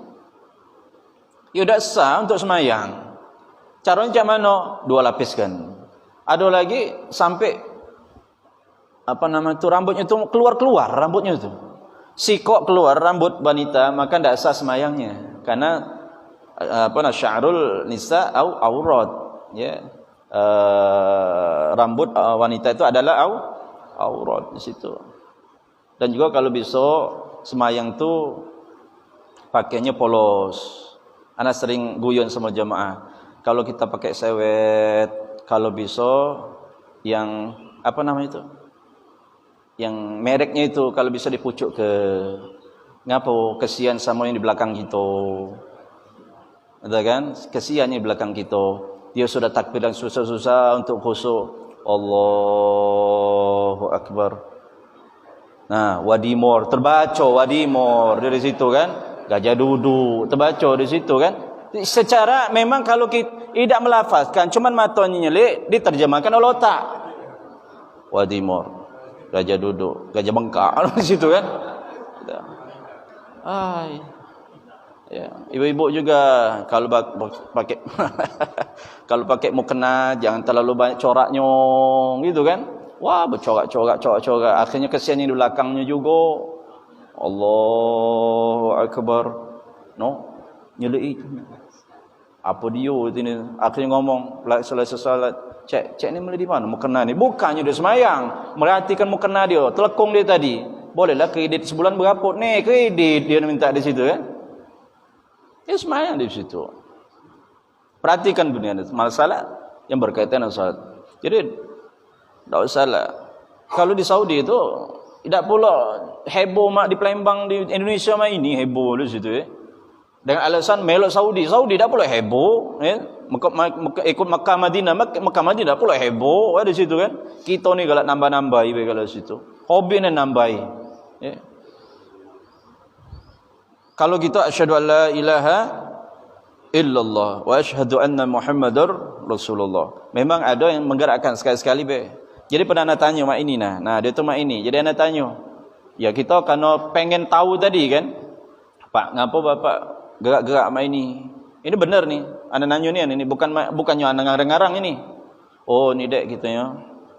Ya udah sah untuk semayang. Caranya macam mana? 2 lapis kan. Ada lagi sampai rambutnya itu keluar rambutnya itu. Sikok keluar rambut wanita maka tidak sah semayangnya. Karena sya'rul nisa au aurat, ya. Rambut wanita itu adalah aurat di situ. Dan juga kalau bisa semayang tu pakainya polos. Ana sering guyon sama jamaah. Kalau kita pakai sewet, kalau bisa yang yang mereknya itu kalau bisa dipucuk ke ngapo, kesian sama yang di belakang kita. Ada kan? Kesian yang di belakang kita. Dia sudah takbir dan susah-susah untuk khusyuk. Allahu akbar. Nah, wadimor terbaca wadimor dari situ kan. Gajah duduk terbaca di situ kan. Secara memang kalau kita tidak melafazkan, cuman matanya nyelik, diterjemahkan oleh otak. Wadimor, gajah duduk, gajah bengkak di situ kan. Ya, ibu-ibu juga kalau pakai kalau pakai mukena jangan terlalu banyak coraknya gitu kan. Wah, bercorak-corak, akhirnya kesian yang di belakangnya juga. Allahu akbar. No, nyelik itu. Apa dia ini? Akhirnya ngomong selesai salat, cek ni mulai di mana mukena ni? Bukannya dia semayang, merhatikan mukena dia, telekung dia tadi. Bolehlah kredit sebulan berapa? Nih kredit dia minta di situ kan? Dia semayang di situ. Perhatikan dunia masalah yang berkaitan dengan salat. Jadi tidak usah lah. Kalau di Saudi itu tidak pula heboh mak di Palembang di Indonesia mah ini heboh di situ ya. Dengan alasan melok Saudi tidak pula heboh ya. Ikut Makkah Madinah tidak pula heboh di situ kan. Kita ni galak nambah-nambah kalau situ. Hobi ni nambah ya. Kalau kita asyhadu an la ilaha illallah wa asyhadu anna Muhammadar Rasulullah. Memang ada yang menggerakkan sekali-sekali be. Jadi pernah nak tanya mak ini nah. Nah, dia tu mak ini. Jadi ana tanya. Ya kita karena pengen tahu tadi kan. Pak, ngapa bapak gerak-gerak mak ini? Ini benar ni. Ana nanya ni bukannya ana ngarang-ngarang ini. Oh, ni dek kita ya.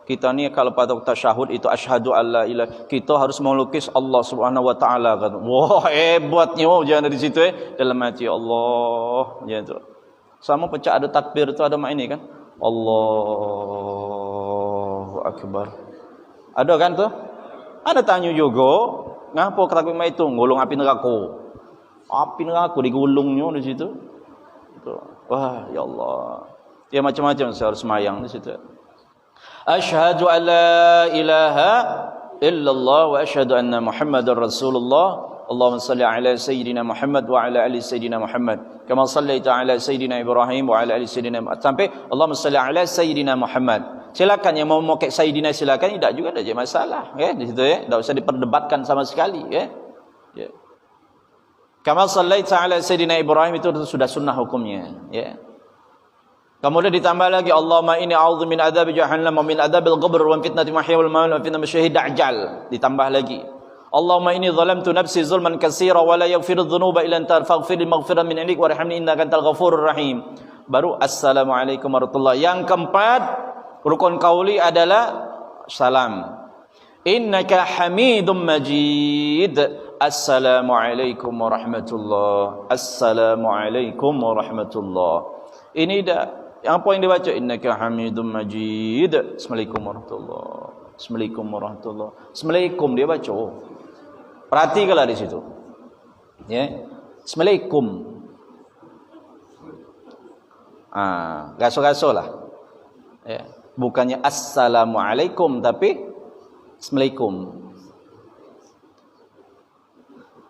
Kita ni kalau pada tasyahud itu asyhadu alla ilaha, kita harus melukis Allah Subhanahu wa taala kan. Wah, hebatnya jangan dari situ dalam hati Allah jangan tu. Sama pecah ada takbir tu ada mak ini kan. Allahu akbar. Ada kan tu? Ada tanya juga, ngapa takbir mak itu ngulung api neraka? Api neraka digulungnya di situ. Wah, ya Allah. Dia macam-macam saya harus semayang di situ. Asyhadu an la ilaha illallah wa asyhadu anna Muhammadar Rasulullah. Allahumma salli ala sayyidina Muhammad wa ala ali sayyidina Muhammad. Kama sallaita ala sayyidina Ibrahim wa ala ali sayyidina Muhammad. Sampai Allahumma salli ala sayyidina Muhammad. Silakan yang mau pakai sayyidina silakan, tidak juga ada masalah ya di situ ya. Tidak usah diperdebatkan sama sekali ya. Ya. Kama sallaita ala sayyidina Ibrahim itu sudah sunnah hukumnya ya. Kemudian ditambah lagi Allahumma inni a'udzu min adzabi jahannam wa min adzabil qabr wa min fitnati mahya wal mamat wa fitnatil masyihid dajjal. Ditambah lagi Allahumma inni zalamtu nafsi zulman katsira wa la yaghfiru dzunuba illa anta faghfir li maghfiratan min 'indik warhamni innaka antal ghafurur rahim. Baru assalamualaikum warahmatullahi. Yang keempat, rukun qauli adalah salam. Innaka Hamidum Majid. Assalamualaikum warahmatullahi. Assalamualaikum warahmatullahi. Ini dah apa yang dibaca? Innaka Hamidum Majid. Assalamualaikum warahmatullahi. Assalamualaikum warahmatullahi. Assalamualaikum dia baca. Perhatikanlah di situ. Ya. Assalamualaikum. Gaso-gaso lah. Ya. Bukannya assalamualaikum tapi assalamualaikum.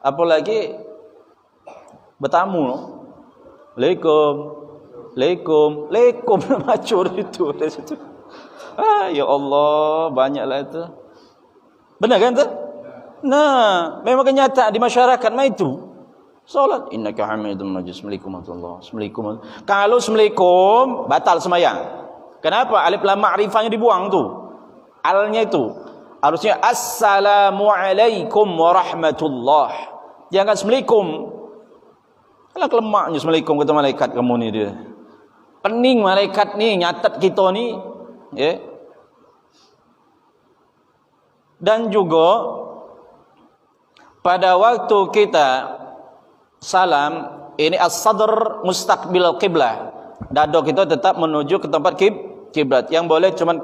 Apalagi bertamu, no? Assalamualaikum macur itu dari situ. Ya Allah, banyaklah itu. Benar kan tu? Nah, memang kenyataan di masyarakat mah itu. Salat innaka Hamidum Majid. Assalamualaikum warahmatullahi wabarakatuh. Kalau assalamualaikum batal sembahyang. Kenapa? Alif lam ma'rifahnya dibuang tu. Alnya itu. Harusnya assalamualaikum warahmatullahi. Jangan assalamualaikum. Alah kelemaknya assalamualaikum kata malaikat kamu ni dia. Pening malaikat ni nyatat kita ni, ya. Dan juga pada waktu kita salam, ini as-sadr mustaqbil qiblah. Dada kita tetap menuju ke tempat kiblat. Yang boleh cuman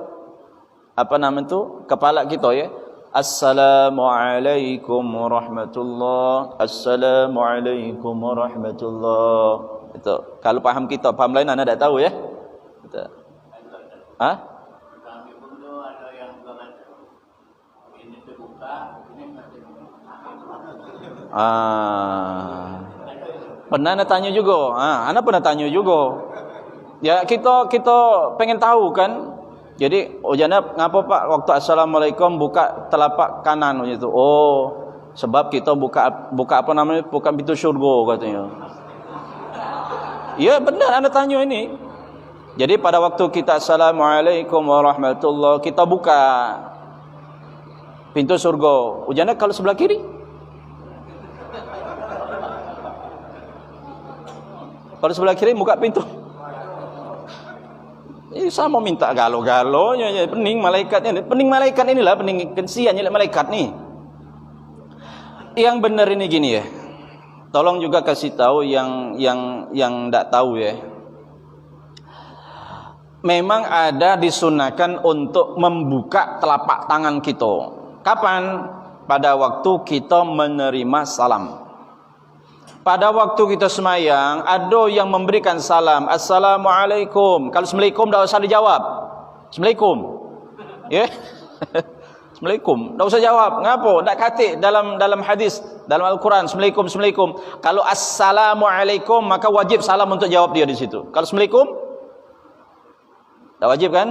apa nama itu? Kepala kita, ya. Assalamualaikum warahmatullahi. Assalamualaikum warahmatullahi. Itu kalau paham kita, paham lain anda tak tahu, ya. Itu. Hah? Pernah anda tanya juga. Anda pernah tanya juga. Ya kita pengen tahu kan. Jadi jana ngapa Pak waktu assalamualaikum buka telapak kanan gitu. Oh, sebab kita buka apa namanya? Buka pintu syurga katanya. Ya benar anda tanya ini. Jadi pada waktu kita assalamualaikum warahmatullahi kita buka pintu surga. Ujana kalau sebelah kiri? Kalau sebelah kiri buka pintu. Ini sama minta galo-galonya, ya. Pening malaikatnya. Pening malaikat inilah, pening kensiannya malaikat nih. Yang benar ini gini, ya. Tolong juga kasih tahu yang enggak tahu, ya. Memang ada disunahkan untuk membuka telapak tangan kita. Kapan? Pada waktu kita menerima salam. Pada waktu kita semayang, ada yang memberikan salam, assalamualaikum. Kalau assalamualaikum tak usah dijawab. Assalamualaikum. Ya. Yeah. Assalamualaikum. Tak usah jawab. Ngapa? Tak katik dalam hadis, dalam Al-Quran. Assalamualaikum. Kalau assalamualaikum, maka wajib salam untuk jawab dia di situ. Kalau assalamualaikum, tak wajib kan?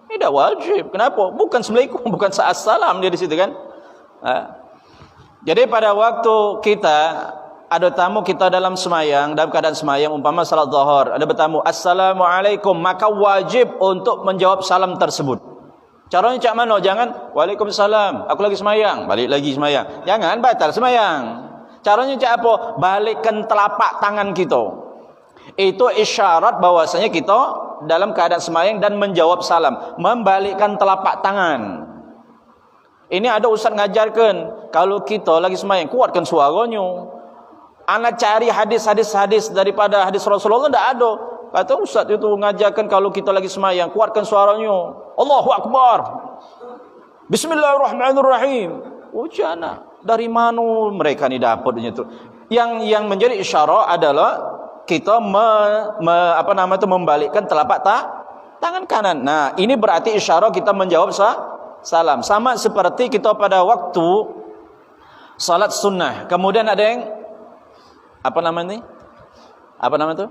Tidak wajib. Kenapa? Bukan assalamualaikum, bukan assalam dia di situ kan? Jadi pada waktu kita ada tamu kita dalam semayang, dalam keadaan semayang, umpama salat zuhur, ada bertamu assalamualaikum, maka wajib untuk menjawab salam tersebut. Caranya cak mana? Jangan waalaikumsalam, aku lagi semayang, balik lagi semayang. Jangan, batal semayang. Caranya cak apa? Balikkan telapak tangan kita. Itu isyarat bahwasanya kita dalam keadaan semayang dan menjawab salam, membalikkan telapak tangan. Ini ada ustaz ngajarkan, kalau kita lagi semayang, kuatkan suaranya. Anak cari hadis daripada hadis Rasulullah tidak ada. Kata ustaz itu ngajarkan kalau kita lagi semayang, kuatkan suaranya. Allahu Akbar. Bismillahirrahmanirrahim. Ujana. Dari mana mereka ni dapatnya itu? Yang menjadi isyarat adalah kita membalikkan telapak tangan kanan. Nah, ini berarti isyarat kita menjawab salam. Sama seperti kita pada waktu salat sunnah. Kemudian ada yang apa namanya itu?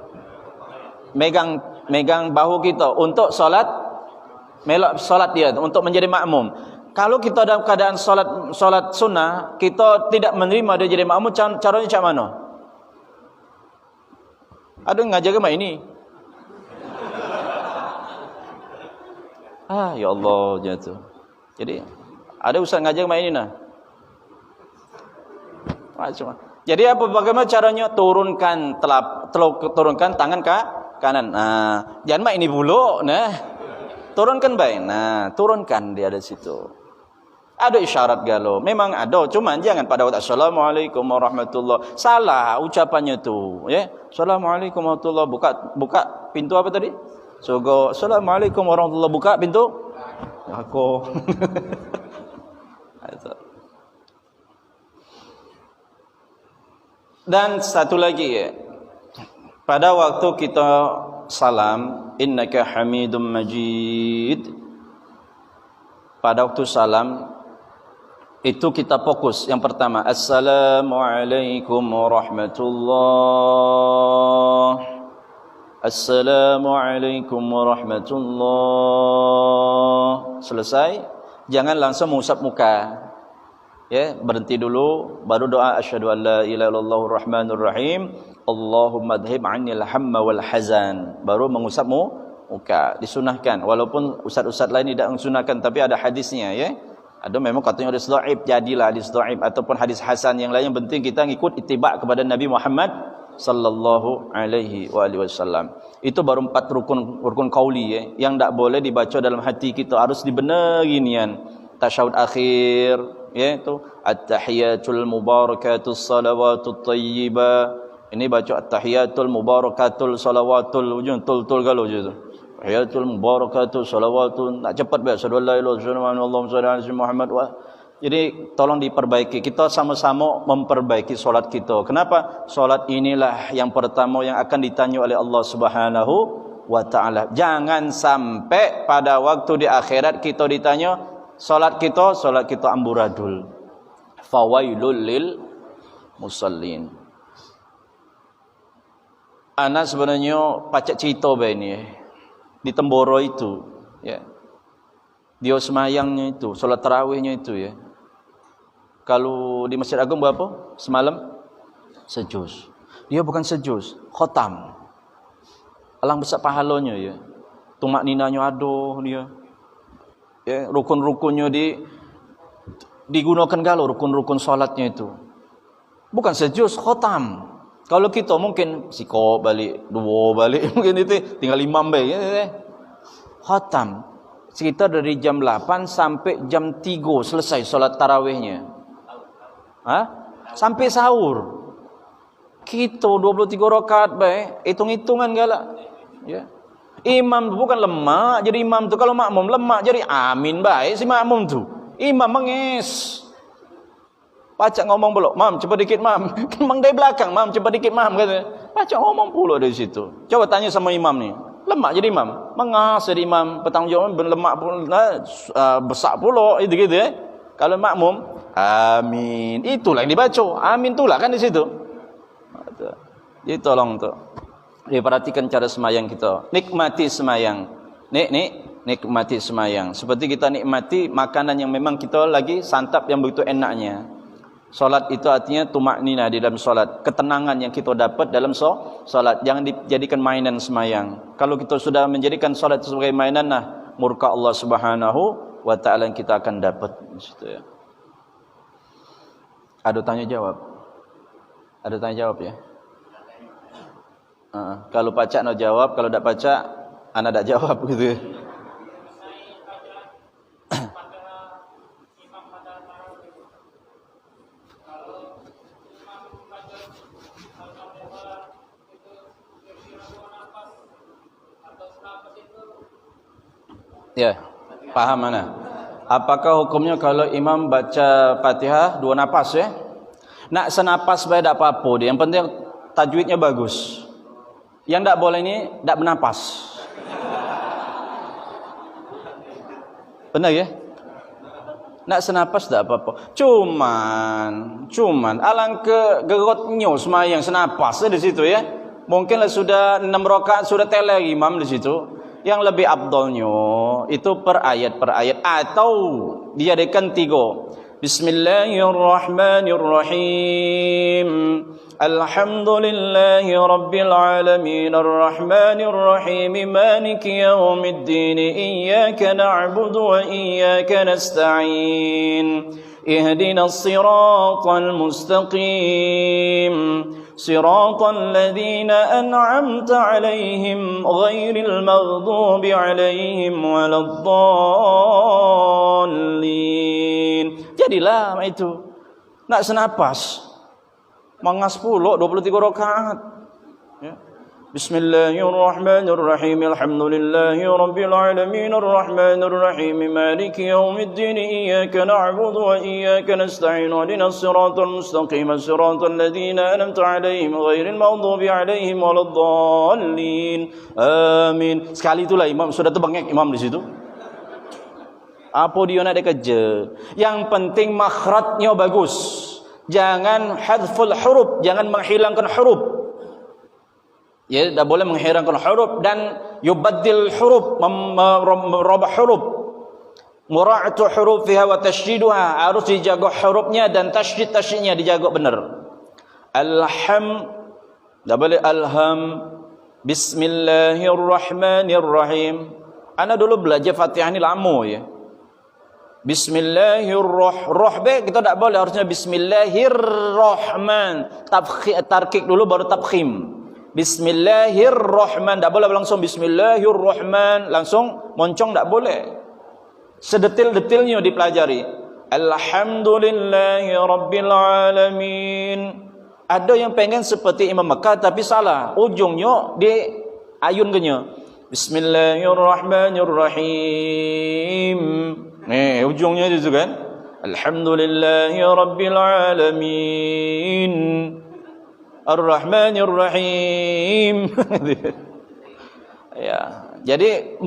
Megang bahu kita untuk melok salat dia untuk menjadi makmum. Kalau kita dalam keadaan salat sunnah, kita tidak menerima dia jadi makmum, caranya macam mana? Ada yang ngajar ke ini? Ya Allah jatuh. Jadi ada ustaz ngajar main ini nah. Macam. Jadi apa bagaimana caranya turunkan turunkan tangan ke kanan. Nah, jangan main ini bulu nah. Turunkan baik. Nah, turunkan dia ada situ. Ada isyarat galau. Memang ada, cuman jangan pada waktu Assalamualaikum warahmatullahi. Salah ucapannya tu, ya. Assalamualaikum warahmatullahi. Buka pintu apa tadi? Sogo Assalamualaikum warahmatullahi, buka pintu. Aku. Dan satu lagi ya. Pada waktu kita salam, innaka hamidum majid. Pada waktu salam itu kita fokus. Yang pertama, Assalamualaikum warahmatullahi. Assalamualaikum warahmatullahi. Selesai, jangan langsung mengusap muka. Ya, berhenti dulu, baru doa asyhadu an la ilaha illallah rahmanur rahim, Allahumma adhib 'anil hamma wal hazan. Baru mengusap muka. Disunahkan, walaupun ustaz-ustaz lain tidak mensunahkan, tapi ada hadisnya ya. Ada memang katanya hadis dhaif, jadilah hadis dhaif ataupun hadis hasan yang lain, yang penting kita ngikut ittiba kepada Nabi Muhammad sallallahu alaihi wasallam. Itu baru 4 rukun qauli ya, yang tak boleh dibaca dalam hati kita, harus dibenari nian. Tasyahud akhir ya, itu at-tahiyatul mubarakatus salawatut thayyibah. Ini baca at-tahiyatul mubarakatul salawatul tul galau je tu. Tahiyatul mubarakatul salawatun, nak cepat baik asyhadu an la ilaha illallah Allahumma shalli ala Muhammad wa. Jadi tolong diperbaiki. Kita sama-sama memperbaiki solat kita. Kenapa? Solat inilah yang pertama yang akan ditanya oleh Allah Subhanahu wa taala. Jangan sampai pada waktu di akhirat kita ditanya solat kita amburadul. Fawailul lil musallin. Ana sebenarnya pacak cerita begini di Temboro itu ya. Dia semayangnya itu, solat tarawihnya itu ya. Kalau di Masjid Agung berapa? Semalam sejuz. Dia bukan sejuz, khotam. Alang besar pahalanya ya. Tumak ninanya ada dia. Ya, rukun-rukunnya digunakan galau, rukun-rukun solatnya itu. Bukan sejuz, khotam. Kalau kita mungkin siko balik, 2 balik mungkin itu tinggal 5 baik ya. Khotam. Sekitar dari jam 8 sampai jam 3 selesai solat tarawihnya. Sampai sahur. Kita 23 rakaat baik, hitung-hitungan galak. Ya. Imam tu bukan lemak, jadi imam tu kalau makmum lemak jadi amin baik si makmum tu. Imam menges. Pacak ngomong pula, "Mam, cepat dikit, Mam." Memang dari belakang, "Mam, cepat dikit, Mam," kata. Pacak ngomong pula dari situ. Coba tanya sama imam ni. Lemak jadi imam. Mengas jadi imam, bertanggungjawab berlemak pula, besar pula gitu ya. Kalau makmum, amin. Itulah yang dibaca. Amin itulah kan di situ. Jadi tolong tu. Perhatikan cara semayang kita. Nikmati semayang. Nikmati semayang. Seperti kita nikmati makanan yang memang kita lagi santap yang begitu enaknya. Solat itu artinya tumaknina di dalam solat. Ketenangan yang kita dapat dalam solat. Jangan dijadikan mainan semayang. Kalau kita sudah menjadikan solat sebagai mainan, nah murka Allah Subhanahu wa ta'ala yang kita akan dapat. Ya. Ada tanya jawab? Ada tanya jawab ya? Kalau pacak nak jawab, kalau tak pacak anak tak jawab gitu. Ya, paham mana? Apakah hukumnya kalau imam baca Fatihah 2 nafas ya? Nak senapas baik tak apa-apa dia. Yang penting tajwidnya bagus. Yang tak boleh ni tak bernapas. Benar ya? Nak senapas tak apa-apa. Cuman alangkah gerotnya semayang senapas di situ ya. Mungkinlah sudah 6 rakaat sudah teler imam di situ. Yang lebih afdalnya itu per ayat atau diadakan 3. Bismillahirrahmanirrahim. Alhamdulillahi rabbil alamin arrahmanir rahim maliki yaumiddin iyyaka na'budu wa iyyaka nasta'in ihdinas siratal mustaqim siratal ladzina an'amta 'alaihim ghairil maghdubi 'alaihim waladdallin. Jadilah itu nak senapas mangas pula 23 rakaat ya. Bismillahirrahmanirrahim. Alhamdulillahi rabbil alamin arrahmanir rahim maliki yaumiddin iyyaka na'budu wa iyyaka nasta'in ihdinas siratal mustaqim siratal ladzina an'amta 'alaihim ghairil maghdubi 'alaihim waladdallin. Amin. Sekali itulah imam sudah terbengek imam di situ. Apa dia nak kerja? Yang penting makhrajnya bagus. Jangan hadful huruf, jangan menghilangkan huruf. Ya, tak boleh menghilangkan huruf dan yubaddil huruf, merubah huruf. Mura'atu hurufiha wa tashdiduha, harus dijaga hurufnya dan tasydidnya dijaga benar. Tak boleh alham. Bismillahirrahmanirrahim. Ana dulu belajar Fatihah ni lama ya. Bismillahirrahmanirrahim. Kita tak boleh, harusnya Bismillahirrahman. Tarkik dulu baru tafkhim. Bismillahirrahman. Tak boleh langsung Bismillahirrahman langsung moncong, tak boleh. Sedetil-detilnya dipelajari. Alhamdulillahi rabbil alamin. Ada yang pengen seperti Imam Makkah tapi salah. Ujungnya di ayun kenya. Bismillahirrahmanirrahim. Ujungnya itu kan. Alhamdulillahi rabbil alamin Ar-Rahmanir Rahim. Ya, jadi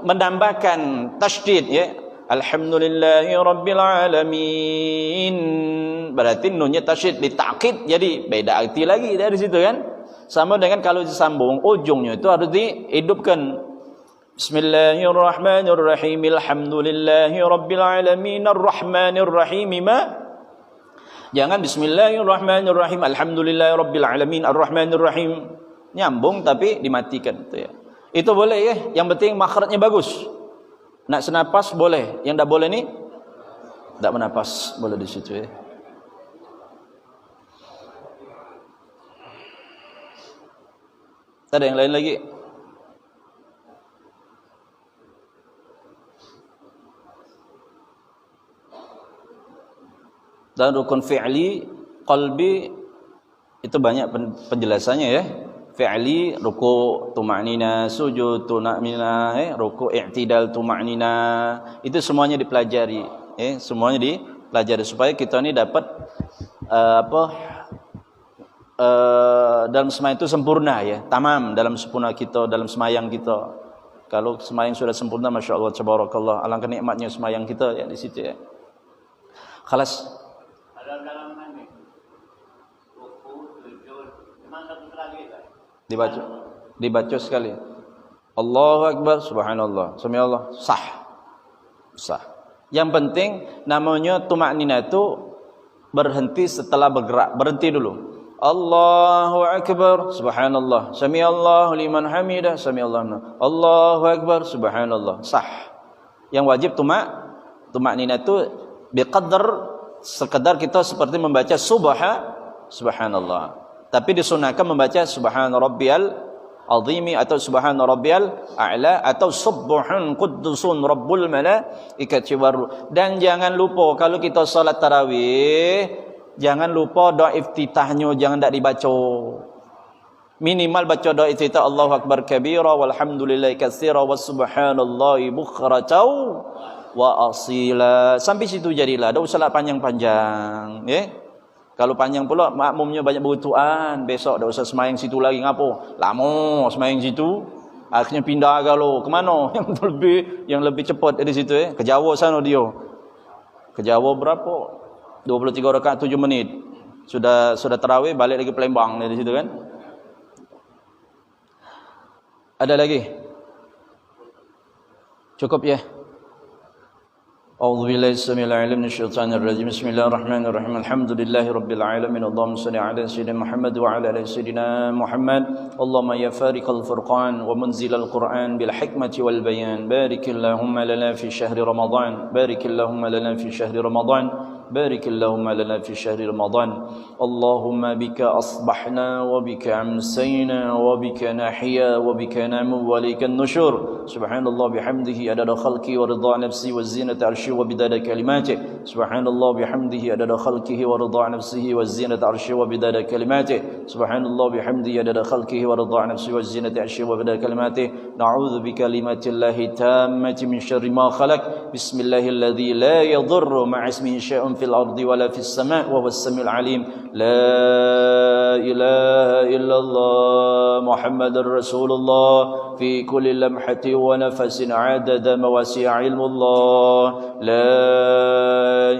menambahkan tasydid ya. Alhamdulillahi rabbil alamin. Berarti nunnya tasydid ditakkid, jadi beda arti lagi dari situ kan. Sama dengan kalau disambung ujungnya itu harus dihidupkan. Bismillahirrahmanirrahim. Alhamdulillahi rabbil alamin Ar-Rahmanir Rahim. Jangan Bismillahirrahmanirrahim Alhamdulillahirabbil alamin Ar-Rahmanir Rahim. Nyambung tapi dimatikan itu ya. Itu boleh ya. Yang penting makhrajnya bagus. Nak senapas boleh. Yang tak boleh ni tak menapas boleh di situ ya. Tak ada yang lain lagi? Dan rukun fi'li, qalbi itu banyak penjelasannya ya. Fi'li, ruku, tuma'nina, sujud, tuma'nina, ruku, i'tidal, tuma'nina. Itu semuanya dipelajari, semuanya dipelajari supaya kita ni dapat dalam sembahyang itu sempurna ya, tamam dalam sempurna kita, dalam sembahyang kita. Kalau sembahyang sudah sempurna, masya-Allah, tabarakallah, alangkah nikmatnya sembahyang kita ya di situ ya. Khalas. Dibaca sekali. Allahu Akbar, subhanallah, samiallah, sah. Yang penting namanya tumaknina itu berhenti setelah bergerak, berhenti dulu. Allahu Akbar, subhanallah, samiallahu liman hamidah, samiallahu, Allahu Akbar, subhanallah, sah. Yang wajib tumaknina itu biqadar, sekedar kita seperti membaca subhanallah. Tapi disunahkan membaca subhana rabbiyal azimi atau subhana rabbiyal a'la atau subbuhun quddusun rabbul malaikati war. Dan jangan lupa kalau kita salat tarawih, jangan lupa doa iftitahnya jangan tak dibaca. Minimal baca doa iftitah Allahu akbar kabira walhamdulillahi katsira was subhanallahi bukhratan wa asila. Sampai situ jadilah, tak usah panjang-panjang ya. Kalau panjang pula makmumnya banyak bertuan, besok dah usah semayang situ lagi ngapo? Lama semayang situ. Akhirnya pindah kalau ke mana? Yang lebih cepat dari situ Ke Jawa sana dia. Ke Jawa berapa? 23 rakaat 7 menit. Sudah tarawih balik lagi Palembang dari situ kan? Ada lagi? Cukup ya? أعوذ بالله السميع العليم من الشيطان الرجيم بسم الله الرحمن الرحيم الحمد لله رب العالمين اللهم صل على سيدنا محمد وعلى آل سيدنا محمد اللهم يا فارق الفرقان ومنزل القرآن بالحكمة والبيان بارك اللهم لنا في شهر رمضان بارك اللهم لنا في شهر رمضان بارك اللهم لنا في شهر رمضان اللهم بك أصبحنا وبك أمسينا وبك نحيا وبك نموت وإليك النشور سبحان الله بحمده عدد خلقه ورضا نفسه وزينة عرشه وبداد كلماته سبحان الله بحمده عدد خلقه ورضا نفسه وزينة عرشه وبداد كلماته سبحان الله بحمده عدد خلقه ورضا نفسه وزينة عرشه وبداد كلماته نعوذ بكلمات الله التامة من شر ما خلق بسم الله الذي لا يضر مع اسمه شيء في الأرض ولا في السماء وهو السميع العليم لا إله إلا الله محمد رسول الله في كل لمحة ونفس عدد مواسع علم الله لا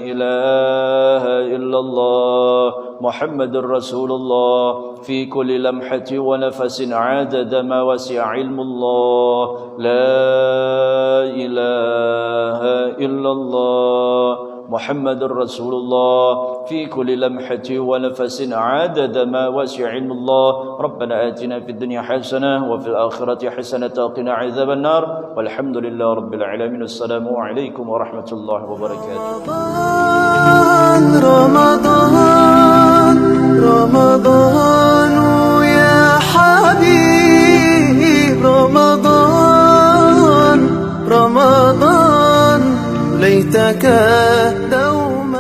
إله إلا الله محمد رسول الله في كل لمحة ونفس عدد مواسع علم الله لا إله إلا الله محمد رسول الله في كل لمحة ونفس عدد ما وسع علم الله ربنا آتنا في الدنيا حسنة وفي الآخرة حسنة وقنا عذاب النار والحمد لله رب العالمين السلام عليكم ورحمة الله وبركاته رمضان رمضان يا حبيب رمضان رمضان ليتك دوما